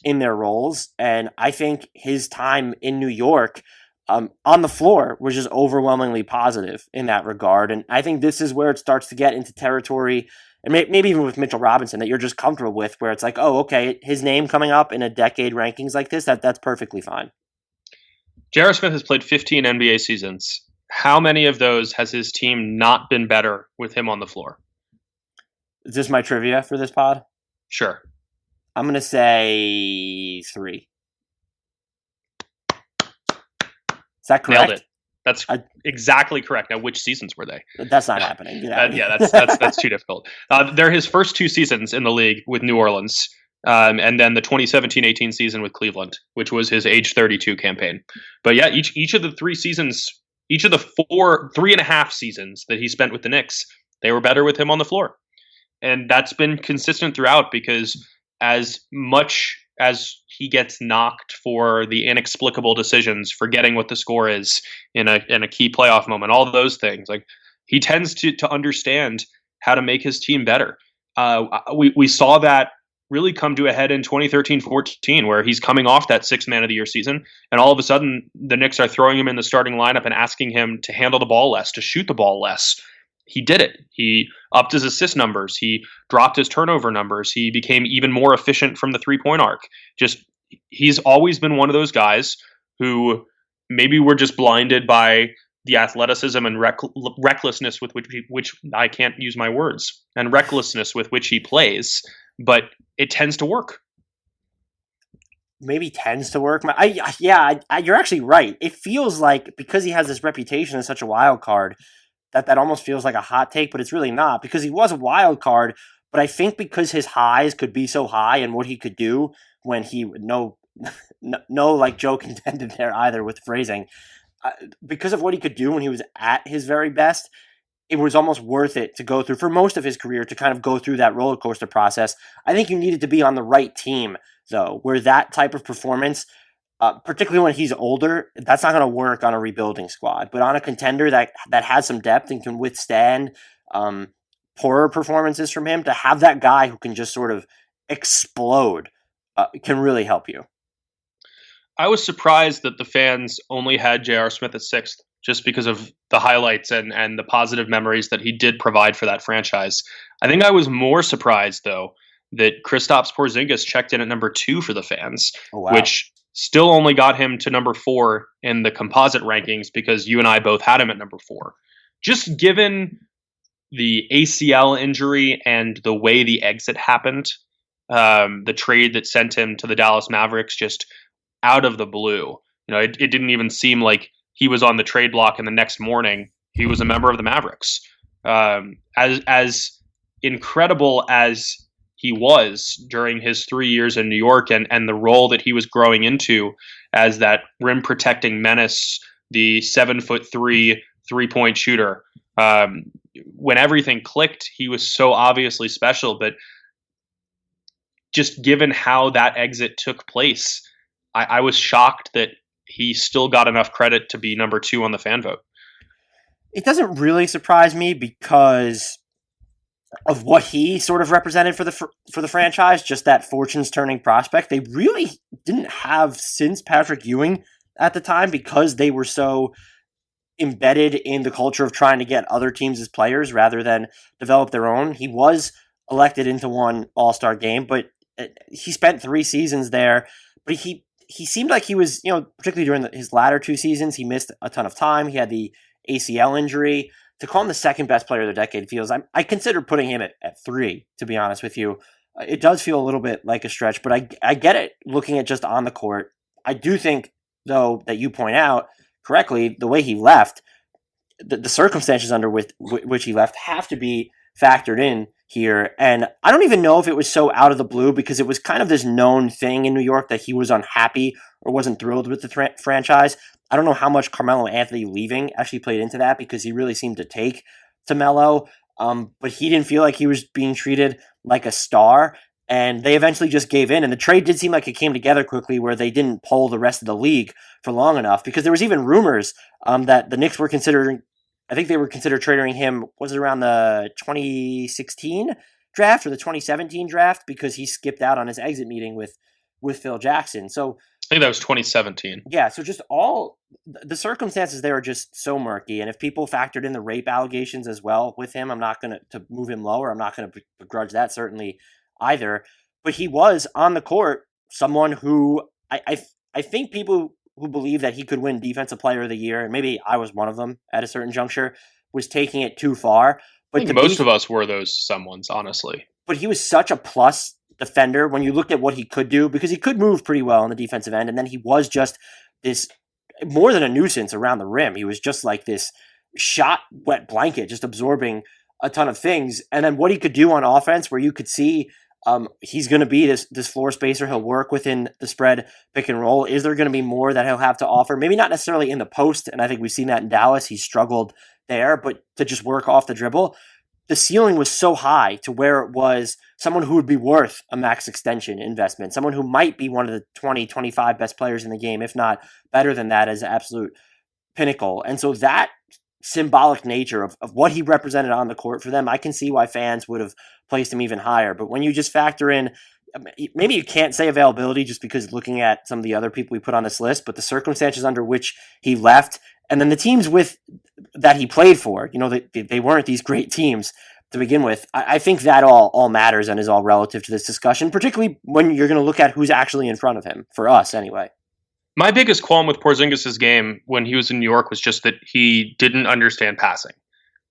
in their roles. And I think his time in New York on the floor was just overwhelmingly positive in that regard. And I think this is where it starts to get into territory, and maybe even with Mitchell Robinson, that you're just comfortable with, where it's like, oh, okay, his name coming up in a decade rankings like this, that's perfectly fine. Jarrod Smith has played 15 NBA seasons. How many of those has his team not been better with him on the floor? Is this my trivia for this pod? Sure. I'm going to say 3. Is that correct? Nailed it. That's exactly correct. Now, which seasons were they? That's not happening. That's too difficult. They're his first 2 seasons in the league with New Orleans, and then the 2017-18 season with Cleveland, which was his age 32 campaign. But yeah, each of the 3 seasons, each of the 3.5 seasons that he spent with the Knicks, they were better with him on the floor. And that's been consistent throughout, because as much as he gets knocked for the inexplicable decisions, forgetting what the score is in a key playoff moment, all those things, like, he tends to understand how to make his team better. We saw that really come to a head in 2013-14, where he's coming off that 6th Man of the Year season, and all of a sudden the Knicks are throwing him in the starting lineup and asking him to handle the ball less, to shoot the ball less. He did it. He upped his assist numbers. He dropped his turnover numbers. He became even more efficient from the 3-point arc. He's always been one of those guys who maybe were just blinded by the athleticism and recklessness with which I can't use my words, and recklessness with which he plays, but it tends to work. Maybe tends to work. You're actually right. It feels like, because he has this reputation as such a wild card, that almost feels like a hot take, but it's really not, because he was a wild card. But I think because his highs could be so high, and what he could do when he no like joke intended there either with phrasing, because of what he could do when he was at his very best, it was almost worth it to go through, for most of his career, to kind of go through that roller coaster process. I think you needed to be on the right team, though, where that type of performance, particularly when he's older, that's not going to work on a rebuilding squad. But on a contender that has some depth and can withstand poorer performances from him, to have that guy who can just sort of explode can really help you. I was surprised that the fans only had J.R. Smith at 6th, just because of the highlights and the positive memories that he did provide for that franchise. I think I was more surprised, though, that Kristaps Porzingis checked in at number 2 for the fans, which still only got him to number 4 in the composite rankings, because you and I both had him at number 4. Just given the ACL injury and the way the exit happened, the trade that sent him to the Dallas Mavericks just out of the blue. It didn't even seem like he was on the trade block, and the next morning he was a member of the Mavericks. As incredible as he was during his 3 years in New York, and the role that he was growing into as that rim protecting menace, the 7'3" 3-point shooter. When everything clicked, he was so obviously special, but just given how that exit took place, I was shocked that he still got enough credit to be number 2 on the fan vote. It doesn't really surprise me, because of what he sort of represented for the franchise, just that fortunes turning prospect. They really didn't have since Patrick Ewing at the time, because they were so embedded in the culture of trying to get other teams as players rather than develop their own. He was elected into one All-Star game, but he spent 3 seasons there. But he seemed like he was, particularly during his latter 2 seasons, he missed a ton of time. He had the ACL injury. To call him the second best player of the decade feels, I consider putting him at 3, to be honest with you. It does feel a little bit like a stretch, but I get it looking at just on the court. I do think, though, that you point out correctly, the way he left, the circumstances under which he left have to be factored in here. And I don't even know if it was so out of the blue, because it was kind of this known thing in New York that he was unhappy or wasn't thrilled with the franchise. I don't know how much Carmelo Anthony leaving actually played into that, because he really seemed to take to Melo, but he didn't feel like he was being treated like a star. And they eventually just gave in. And the trade did seem like it came together quickly, where they didn't poll the rest of the league for long enough, because there was even rumors that the Knicks were considering, I think they were considered trading him, was it around the 2016 draft or the 2017 draft, because he skipped out on his exit meeting with Phil Jackson. So I think that was 2017. Yeah, so just all the circumstances there are just so murky. And if people factored in the rape allegations as well with him, I'm not going to move him lower. I'm not going to begrudge that, certainly, either. But he was on the court someone who I think people who believe that he could win Defensive Player of the Year, and maybe I was one of them at a certain juncture, was taking it too far. But I think most of us were those someones, honestly. But he was such a plus defender when you looked at what he could do, because he could move pretty well on the defensive end, and then he was just this more than a nuisance around the rim. He was just like this shot wet blanket, just absorbing a ton of things. And then what he could do on offense, where you could see he's going to be this floor spacer. He'll work within the spread pick and roll. Is there going to be more that he'll have to offer? Maybe not necessarily in the post, and I think we've seen that in Dallas. He struggled there, but to just work off the dribble, the ceiling was so high to where it was someone who would be worth a max extension investment, someone who might be one of the 20, 25 best players in the game, if not better than that, as an absolute pinnacle. And so that symbolic nature of what he represented on the court for them, I can see why fans would have placed him even higher. But when you just factor in, maybe you can't say availability just because looking at some of the other people we put on this list, but the circumstances under which he left, and then the teams that he played for, they weren't these great teams to begin with. I think that all matters and is all relative to this discussion, particularly when you're going to look at who's actually in front of him, for us anyway. My biggest qualm with Porzingis' game when he was in New York was just that he didn't understand passing.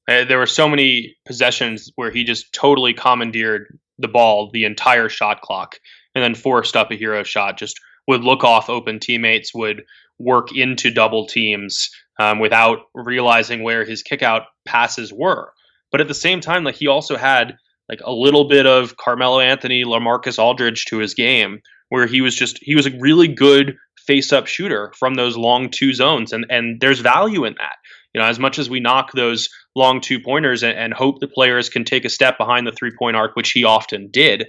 There were so many possessions where he just totally commandeered the ball the entire shot clock and then forced up a hero shot, just would look off open teammates, would work into double teams without realizing where his kickout passes were. But at the same time, he also had a little bit of Carmelo Anthony, LaMarcus Aldridge to his game, where he was a really good face-up shooter from those long two zones, and there's value in that. As much as we knock those long two-pointers and hope the players can take a step behind the three-point arc, which he often did,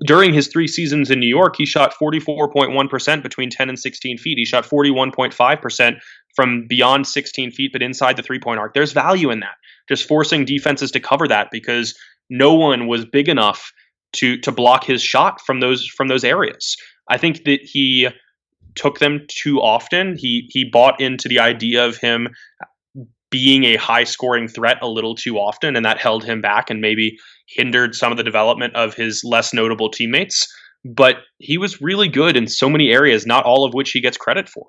during his 3 seasons in New York, he shot 44.1% between 10 and 16 feet. He shot 41.5% from beyond 16 feet, but inside the three-point arc. There's value in that, just forcing defenses to cover that, because no one was big enough to block his shot from those areas. I think that he took them too often. He bought into the idea of him being a high scoring threat a little too often, and that held him back and maybe hindered some of the development of his less notable teammates. But he was really good in so many areas, not all of which he gets credit for.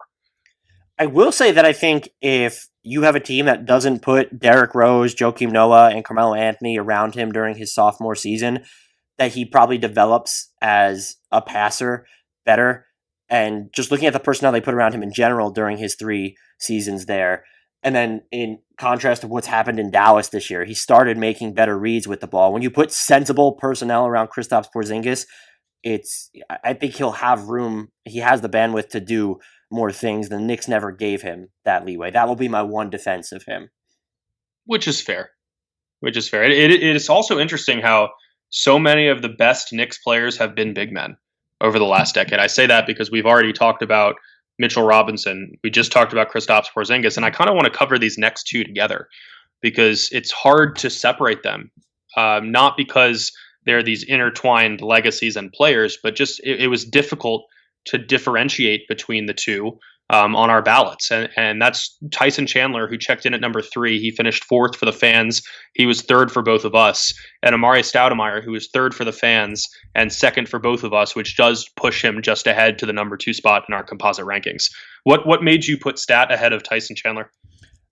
I will say that I think if you have a team that doesn't put Derrick Rose, Joakim Noah, and Carmelo Anthony around him during his sophomore season, that he probably develops as a passer better. And just looking at the personnel they put around him in general during his 3 seasons there, and then in contrast to what's happened in Dallas this year, he started making better reads with the ball. When you put sensible personnel around Kristaps Porzingis, I think he'll have room. He has the bandwidth to do more things. The Knicks never gave him that leeway. That will be my one defense of him. Which is fair. It is also interesting how so many of the best Knicks players have been big men over the last decade. I say that because we've already talked about Mitchell Robinson. We just talked about Kristaps Porzingis, and I kind of want to cover these next two together because it's hard to separate them. Not because they're these intertwined legacies and players, but just it was difficult to differentiate between the two on our ballots. And that's Tyson Chandler, who checked in at number 3. He finished 4th for the fans. He was 3rd for both of us. And Amar'e Stoudemire, who was 3rd for the fans and 2nd for both of us, which does push him just ahead to the number 2 spot in our composite rankings. What made you put Stat ahead of Tyson Chandler?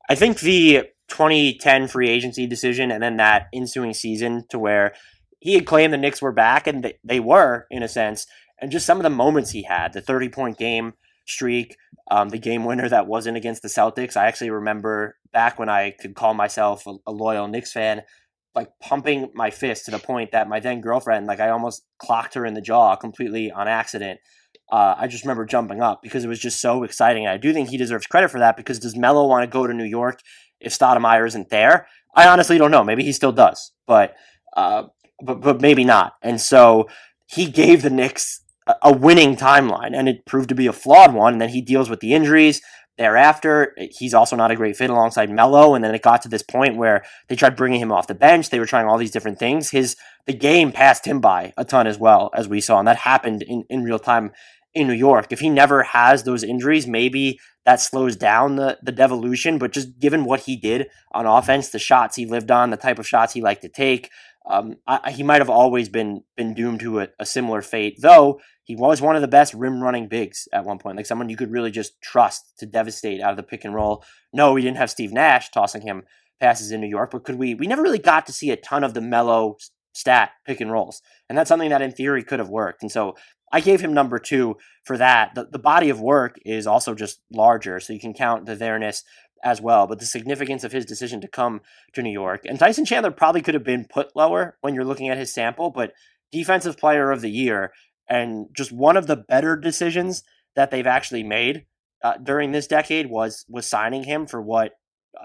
I think the 2010 free agency decision and then that ensuing season to where he had claimed the Knicks were back, and they were, in a sense, and just some of the moments he had, the 30-point game streak, the game winner that wasn't against the Celtics. I actually remember back when I could call myself a loyal Knicks fan, like pumping my fist to the point that my then girlfriend, like I almost clocked her in the jaw completely on accident. I just remember jumping up because it was just so exciting. And I do think he deserves credit for that, because does Melo want to go to New York if Stoudemire isn't there? I honestly don't know. Maybe he still does, but maybe not. And so he gave the Knicks a winning timeline, and it proved to be a flawed one. And then he deals with the injuries thereafter. He's also not a great fit alongside Melo. And then it got to this point where they tried bringing him off the bench. They were trying all these different things. The game passed him by a ton as well, as we saw. And that happened in real time in New York. If he never has those injuries, maybe that slows down the devolution. But just given what he did on offense, the shots he lived on, the type of shots he liked to take, he might have always been doomed to a similar fate, though he was one of the best rim-running bigs at one point, like someone you could really just trust to devastate out of the pick and roll. No, we didn't have Steve Nash tossing him passes in New York, but could we never really got to see a ton of the Melo stat pick and rolls, and that's something that in theory could have worked. And so I gave him number 2 for that. The body of work is also just larger, so you can count the there-ness as well, but the significance of his decision to come to New York. And Tyson Chandler probably could have been put lower when you're looking at his sample, but Defensive Player of the Year, and just one of the better decisions that they've actually made during this decade was signing him for what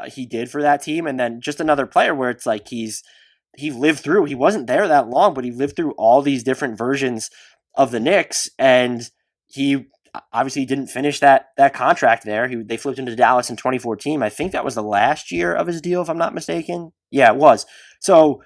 he did for that team. And then just another player where it's like he lived through, he wasn't there that long, but he lived through all these different versions of the Knicks, and he obviously didn't finish that contract there. They flipped him to Dallas in 2014. I think that was the last year of his deal, if I'm not mistaken. Yeah, it was. So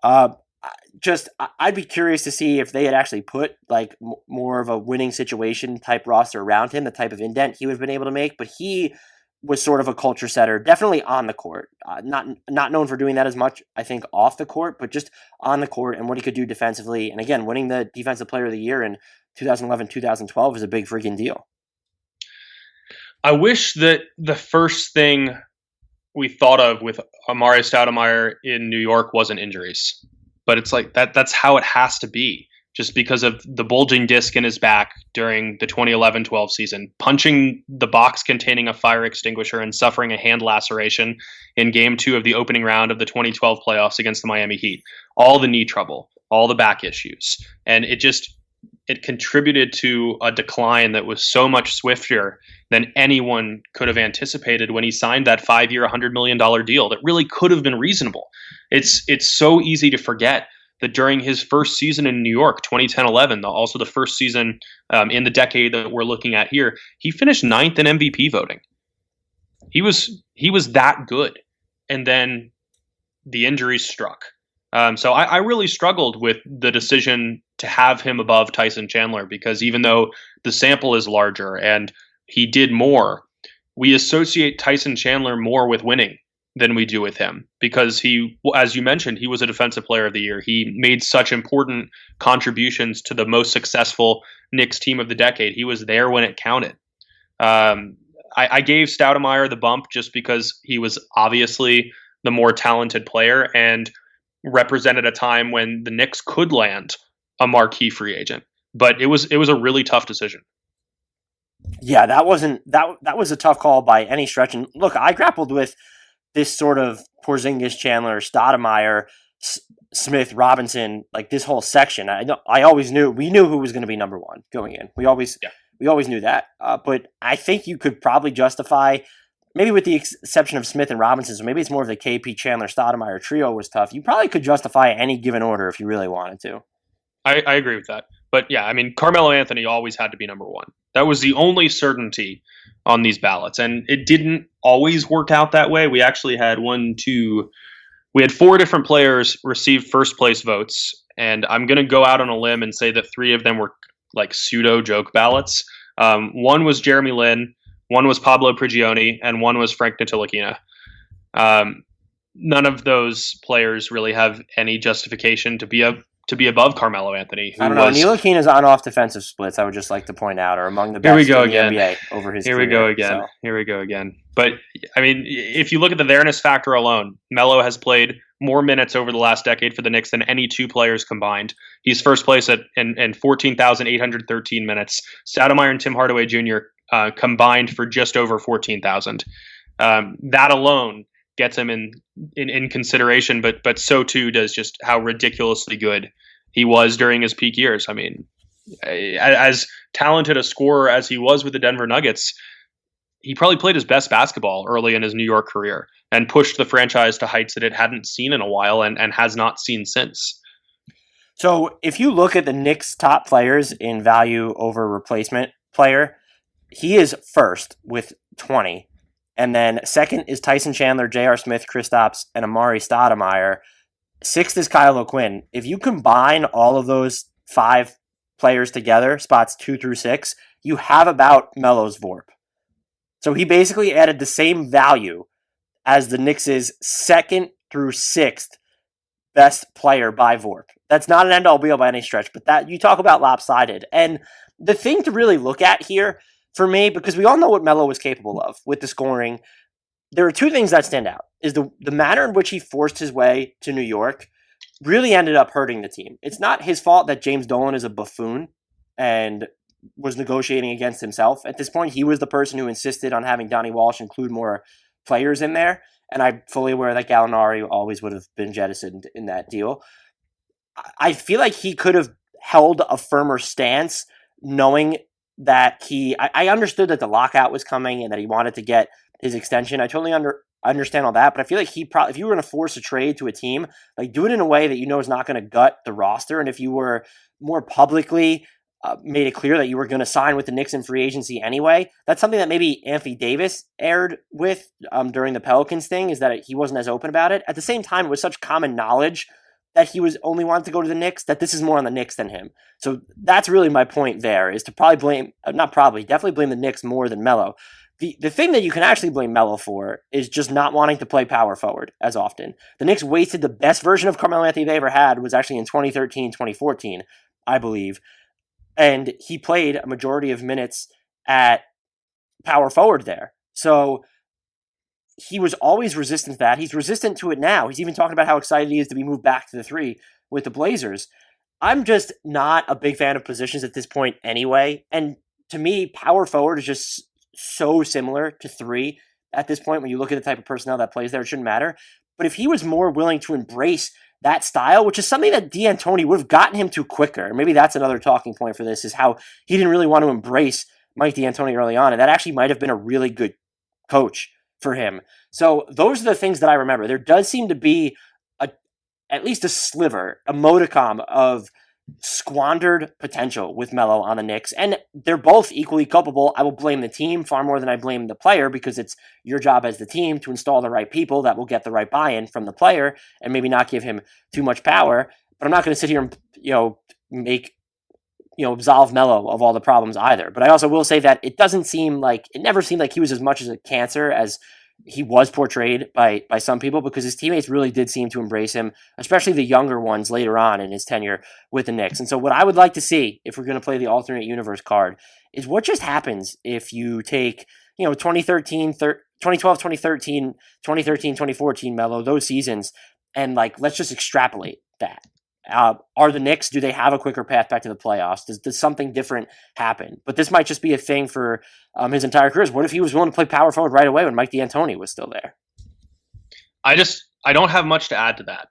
I'd be curious to see if they had actually put like more of a winning situation type roster around him, the type of indent he would have been able to make. But he was sort of a culture setter, definitely on the court. Not known for doing that as much, I think, off the court, but just on the court and what he could do defensively. And again, winning the Defensive Player of the Year in 2011, 2012 was a big freaking deal. I wish that the first thing we thought of with Amar'e Stoudemire in New York wasn't injuries. But it's like that's how it has to be, just because of the bulging disc in his back during the 2011-12 season, punching the box containing a fire extinguisher and suffering a hand laceration in Game 2 of the opening round of the 2012 playoffs against the Miami Heat. All the knee trouble, all the back issues. And it contributed to a decline that was so much swifter than anyone could have anticipated when he signed that 5-year, $100 million deal that really could have been reasonable. It's so easy to forget that during his first season in New York, 2010-11, also the first season in the decade that we're looking at here, he finished 9th in MVP voting. He was that good. And then the injuries struck. So I really struggled with the decision to have him above Tyson Chandler, because even though the sample is larger and he did more, we associate Tyson Chandler more with winning than we do with him, because he, as you mentioned, he was a Defensive Player of the Year. He made such important contributions to the most successful Knicks team of the decade. He was there when it counted. I gave Stoudemire the bump just because he was obviously the more talented player and represented a time when the Knicks could land a marquee free agent. But it was a really tough decision. Yeah, that was a tough call by any stretch. And look, I grappled with this sort of Porzingis, Chandler, Stoudemire, Smith, Robinson, like this whole section. We knew who was going to be number 1 going in. We always knew that. But I think you could probably justify, maybe with the exception of Smith and Robinson, so maybe it's more of the KP, Chandler, Stoudemire trio was tough. You probably could justify any given order if you really wanted to. I agree with that. But yeah, I mean, Carmelo Anthony always had to be number 1. That was the only certainty on these ballots. And it didn't always work out that way. We actually had 4 different players receive first place votes. And I'm going to go out on a limb and say that 3 of them were like pseudo joke ballots. One was Jeremy Lin, one was Pablo Prigioni, and one was Frank Ntilikina. None of those players really have any justification to be above Carmelo Anthony. I don't know. Ntilikina's on-off defensive splits, I would just like to point out, are among the best in the NBA over his career. Here we go again. But, I mean, if you look at the there-ness factor alone, Melo has played more minutes over the last decade for the Knicks than any 2 players combined. He's first place in 14,813 minutes. Stoudemire and Tim Hardaway Jr. combined for just over 14,000. That alone gets him in consideration, but so too does just how ridiculously good he was during his peak years. I mean, as talented a scorer as he was with the Denver Nuggets, he probably played his best basketball early in his New York career and pushed the franchise to heights that it hadn't seen in a while and has not seen since. So if you look at the Knicks' top players in value over replacement player, he is first with 20. And then second is Tyson Chandler, J.R. Smith, Kristaps, and Amar'e Stoudemire. Sixth is Kyle O'Quinn. If you combine all of those 5 players together, spots 2 through 6, you have about Melo's VORP. So he basically added the same value as the Knicks' 2nd through 6th best player by VORP. That's not an end-all be-all by any stretch, but that you talk about lopsided. And the thing to really look at here for me, because we all know what Melo was capable of with the scoring, there are 2 things that stand out. Is the manner in which he forced his way to New York really ended up hurting the team. It's not his fault that James Dolan is a buffoon and was negotiating against himself. At this point, he was the person who insisted on having Donnie Walsh include more players in there, and I'm fully aware that Gallinari always would have been jettisoned in that deal. I feel like he could have held a firmer stance knowing that I understood that the lockout was coming and that he wanted to get his extension. I totally understand all that, but I feel like if you were going to force a trade to a team, like do it in a way that you know is not going to gut the roster. And if you were more publicly made it clear that you were going to sign with the Knicks in free agency anyway, that's something that maybe Anthony Davis aired with during the Pelicans thing, is that he wasn't as open about it. At the same time, it was such common knowledge that he was only wanting to go to the Knicks that this is more on the Knicks than him. So that's really my point there, is to definitely blame the Knicks more than Melo. The thing that you can actually blame Melo for is just not wanting to play power forward as often. The Knicks wasted the best version of Carmelo Anthony they ever had was actually in 2013, 2014, I believe. And he played a majority of minutes at power forward there. So he was always resistant to that. He's resistant to it now. He's even talking about how excited he is to be moved back to the 3 with the Blazers. I'm just not a big fan of positions at this point anyway. And to me, power forward is just so similar to 3 at this point. When you look at the type of personnel that plays there, it shouldn't matter. But if he was more willing to embrace that style, which is something that D'Antoni would have gotten him to quicker. Maybe that's another talking point for this, is how he didn't really want to embrace Mike D'Antoni early on. And that actually might have been a really good coach for him. So those are the things that I remember. There does seem to be at least a sliver, a modicum of squandered potential with Melo on the Knicks. And they're both equally culpable. I will blame the team far more than I blame the player, because it's your job as the team to install the right people that will get the right buy-in from the player and maybe not give him too much power. But I'm not going to sit here and, absolve Melo of all the problems either. But I also will say that it never seemed like he was as much as a cancer as he was portrayed by some people, because his teammates really did seem to embrace him, especially the younger ones later on in his tenure with the Knicks. And so what I would like to see, if we're going to play the alternate universe card, is what just happens if you take, 2012, 2013, 2014 Melo, those seasons, and let's just extrapolate that. Are the Knicks, do they have a quicker path back to the playoffs? Does something different happen? But this might just be a thing for his entire career. What if he was willing to play power forward right away when Mike D'Antoni was still there? I don't have much to add to that,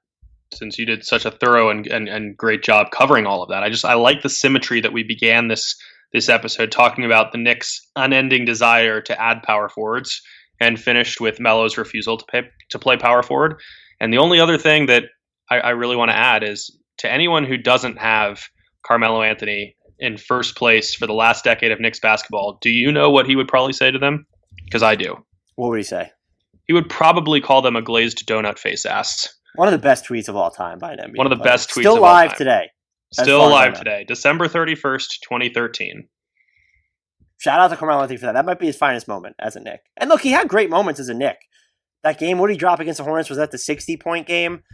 since you did such a thorough and great job covering all of that. I like the symmetry that we began this episode talking about the Knicks' unending desire to add power forwards, and finished with Melo's refusal to play power forward. And the only other thing that I really want to add is, to anyone who doesn't have Carmelo Anthony in first place for the last decade of Knicks basketball, do you know what he would probably say to them? Because I do. What would he say? He would probably call them a glazed donut face ass. One of the best tweets of all time by an NBA One of the player. best tweets Still of all live time. today. Still alive today. December 31st, 2013. Shout out to Carmelo Anthony for that. That might be his finest moment as a Knick. And look, he had great moments as a Knick. That game, what did he drop against the Hornets? Was that the 60-point game?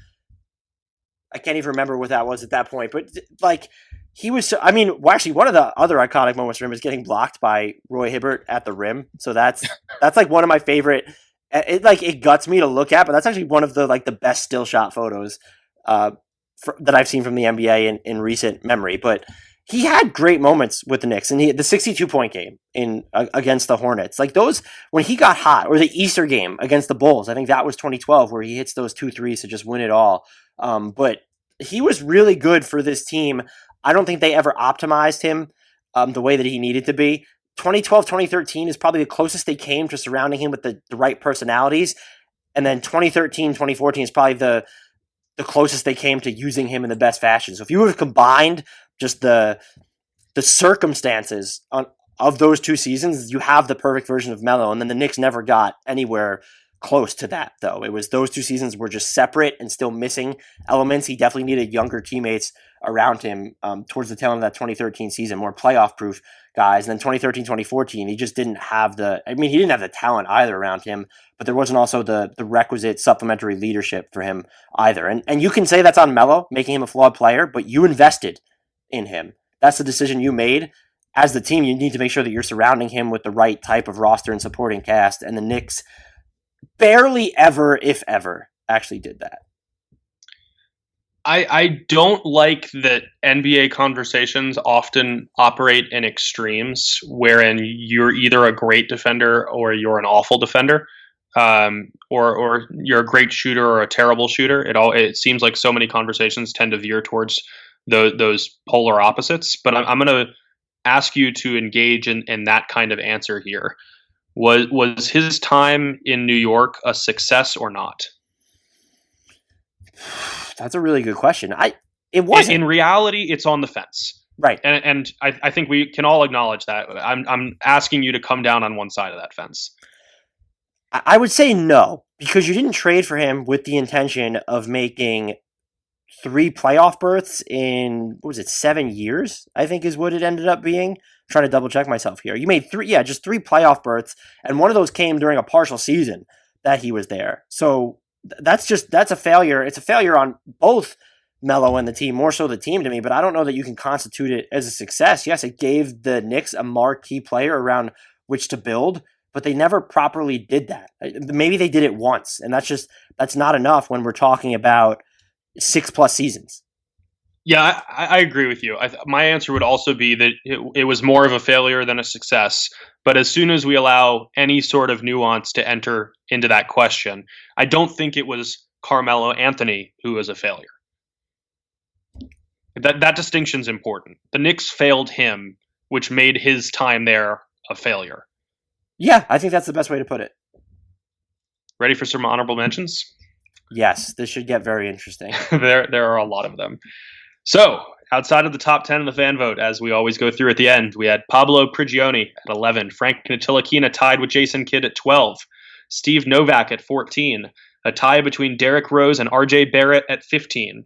I can't even remember what that was at that point. But, he was so, actually, one of the other iconic moments for him is getting blocked by Roy Hibbert at the rim. So that's one of my favorite. It guts me to look at, but that's actually one of the best still shot photos that I've seen from the NBA in recent memory. But he had great moments with the Knicks, and the 62-point game against the Hornets, like those when he got hot, or the Easter game against the Bulls. I think that was 2012 where he hits those 2 threes to just win it all. But he was really good for this team. I don't think they ever optimized him the way that he needed to be. 2012, 2013 is probably the closest they came to surrounding him with the right personalities. And then 2013, 2014 is probably the closest they came to using him in the best fashion. So if you would have combined just the circumstances of those 2 seasons, you have the perfect version of Melo. And then the Knicks never got anywhere close to that, though. It was those 2 seasons were just separate and still missing elements. He definitely needed younger teammates around him towards the tail end of that 2013 season, more playoff-proof guys. And then 2013, 2014, he just didn't have he didn't have the talent either around him, but there wasn't also the requisite supplementary leadership for him either. And you can say that's on Melo, making him a flawed player, but you invested in him. That's the decision you made. As the team, you need to make sure that you're surrounding him with the right type of roster and supporting cast, and the Knicks barely ever, if ever, actually did that. I don't like that NBA conversations often operate in extremes, wherein you're either a great defender or you're an awful defender, or you're a great shooter or a terrible shooter. It seems like so many conversations tend to veer towards those polar opposites. But I'm going to ask you to engage in that kind of answer here. Was his time in New York a success or not? That's a really good question. It wasn't. In reality, it's on the fence. Right. And I think we can all acknowledge that. I'm asking you to come down on one side of that fence. I would say no, because you didn't trade for him with the intention of making 3 playoff berths in, 7 years, I think is what it ended up being. I'm trying to double check myself here. You made 3 playoff berths, and one of those came during a partial season that he was there. So that's a failure. It's a failure on both Melo and the team, more so the team to me, but I don't know that you can constitute it as a success. Yes, it gave the Knicks a marquee player around which to build, but they never properly did that. Maybe they did it once, and that's not enough when we're talking about 6+ seasons. Yeah, I agree with you. My answer would also be that it was more of a failure than a success. But as soon as we allow any sort of nuance to enter into that question, I don't think it was Carmelo Anthony who was a failure. That distinction's important. The Knicks failed him, which made his time there a failure. Yeah, I think that's the best way to put it. Ready for some honorable mentions? Yes, this should get very interesting. There are a lot of them. So, outside of the top 10 of the fan vote, as we always go through at the end, we had Pablo Prigioni at 11, Frank Ntilikina tied with Jason Kidd at 12, Steve Novak at 14, a tie between Derrick Rose and RJ Barrett at 15,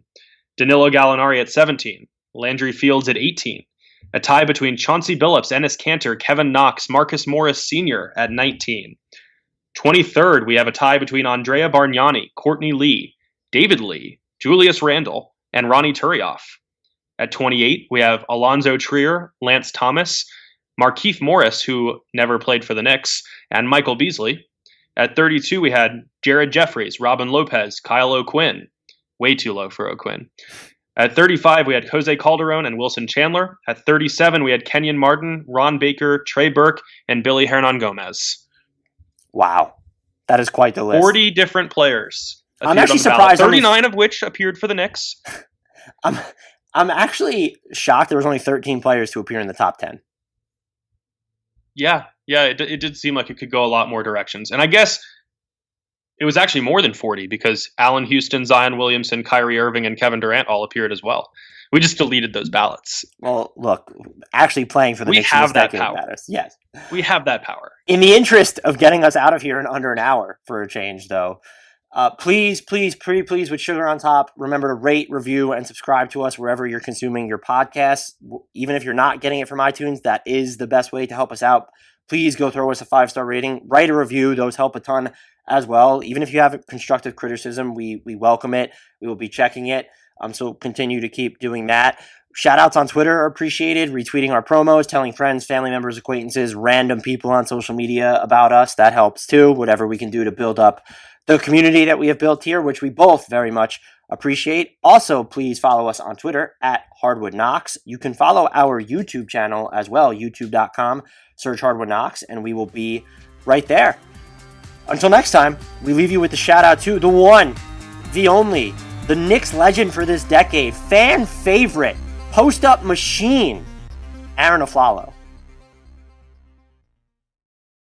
Danilo Gallinari at 17, Landry Fields at 18, a tie between Chauncey Billups, Enes Kanter, Kevin Knox, Marcus Morris Sr. at 19. 23rd, we have a tie between Andrea Bargnani, Courtney Lee, David Lee, Julius Randle, and Ronnie Turioff. At 28, we have Alonzo Trier, Lance Thomas, Markieff Morris, who never played for the Knicks, and Michael Beasley. At 32, we had Jared Jeffries, Robin Lopez, Kyle O'Quinn. Way too low for O'Quinn. At 35, we had Jose Calderon and Wilson Chandler. At 37, we had Kenyon Martin, Ron Baker, Trey Burke, and Billy Hernan-Gomez. Wow. That is quite the list. 40 different players. I'm actually surprised. 39 of which appeared for the Knicks. I'm actually shocked there was only 13 players to appear in the top 10. Yeah, it did seem like it could go a lot more directions. And I guess it was actually more than 40 because Allen Houston, Zion Williamson, Kyrie Irving, and Kevin Durant all appeared as well. We just deleted those ballots. Well, look, actually playing for the Knicks have that power. Matters. Yes. We have that power. In the interest of getting us out of here in under an hour for a change, though, please, with sugar on top, remember to rate, review, and subscribe to us wherever you're consuming your podcasts. Even if you're not getting it from iTunes, that is the best way to help us out. Please go throw us a 5-star rating. Write a review. Those help a ton as well. Even if you have constructive criticism, we welcome it. We will be checking it. So continue to keep doing that. Shout-outs on Twitter are appreciated. Retweeting our promos, telling friends, family members, acquaintances, random people on social media about us. That helps too. Whatever we can do to build up the community that we have built here, which we both very much appreciate. Also, please follow us on Twitter at Hardwood Knocks. You can follow our YouTube channel as well, youtube.com, search Hardwood Knocks, and we will be right there. Until next time, we leave you with the shout out to the one, the only, the Knicks legend for this decade, fan favorite, post-up machine, Aaron Aflalo.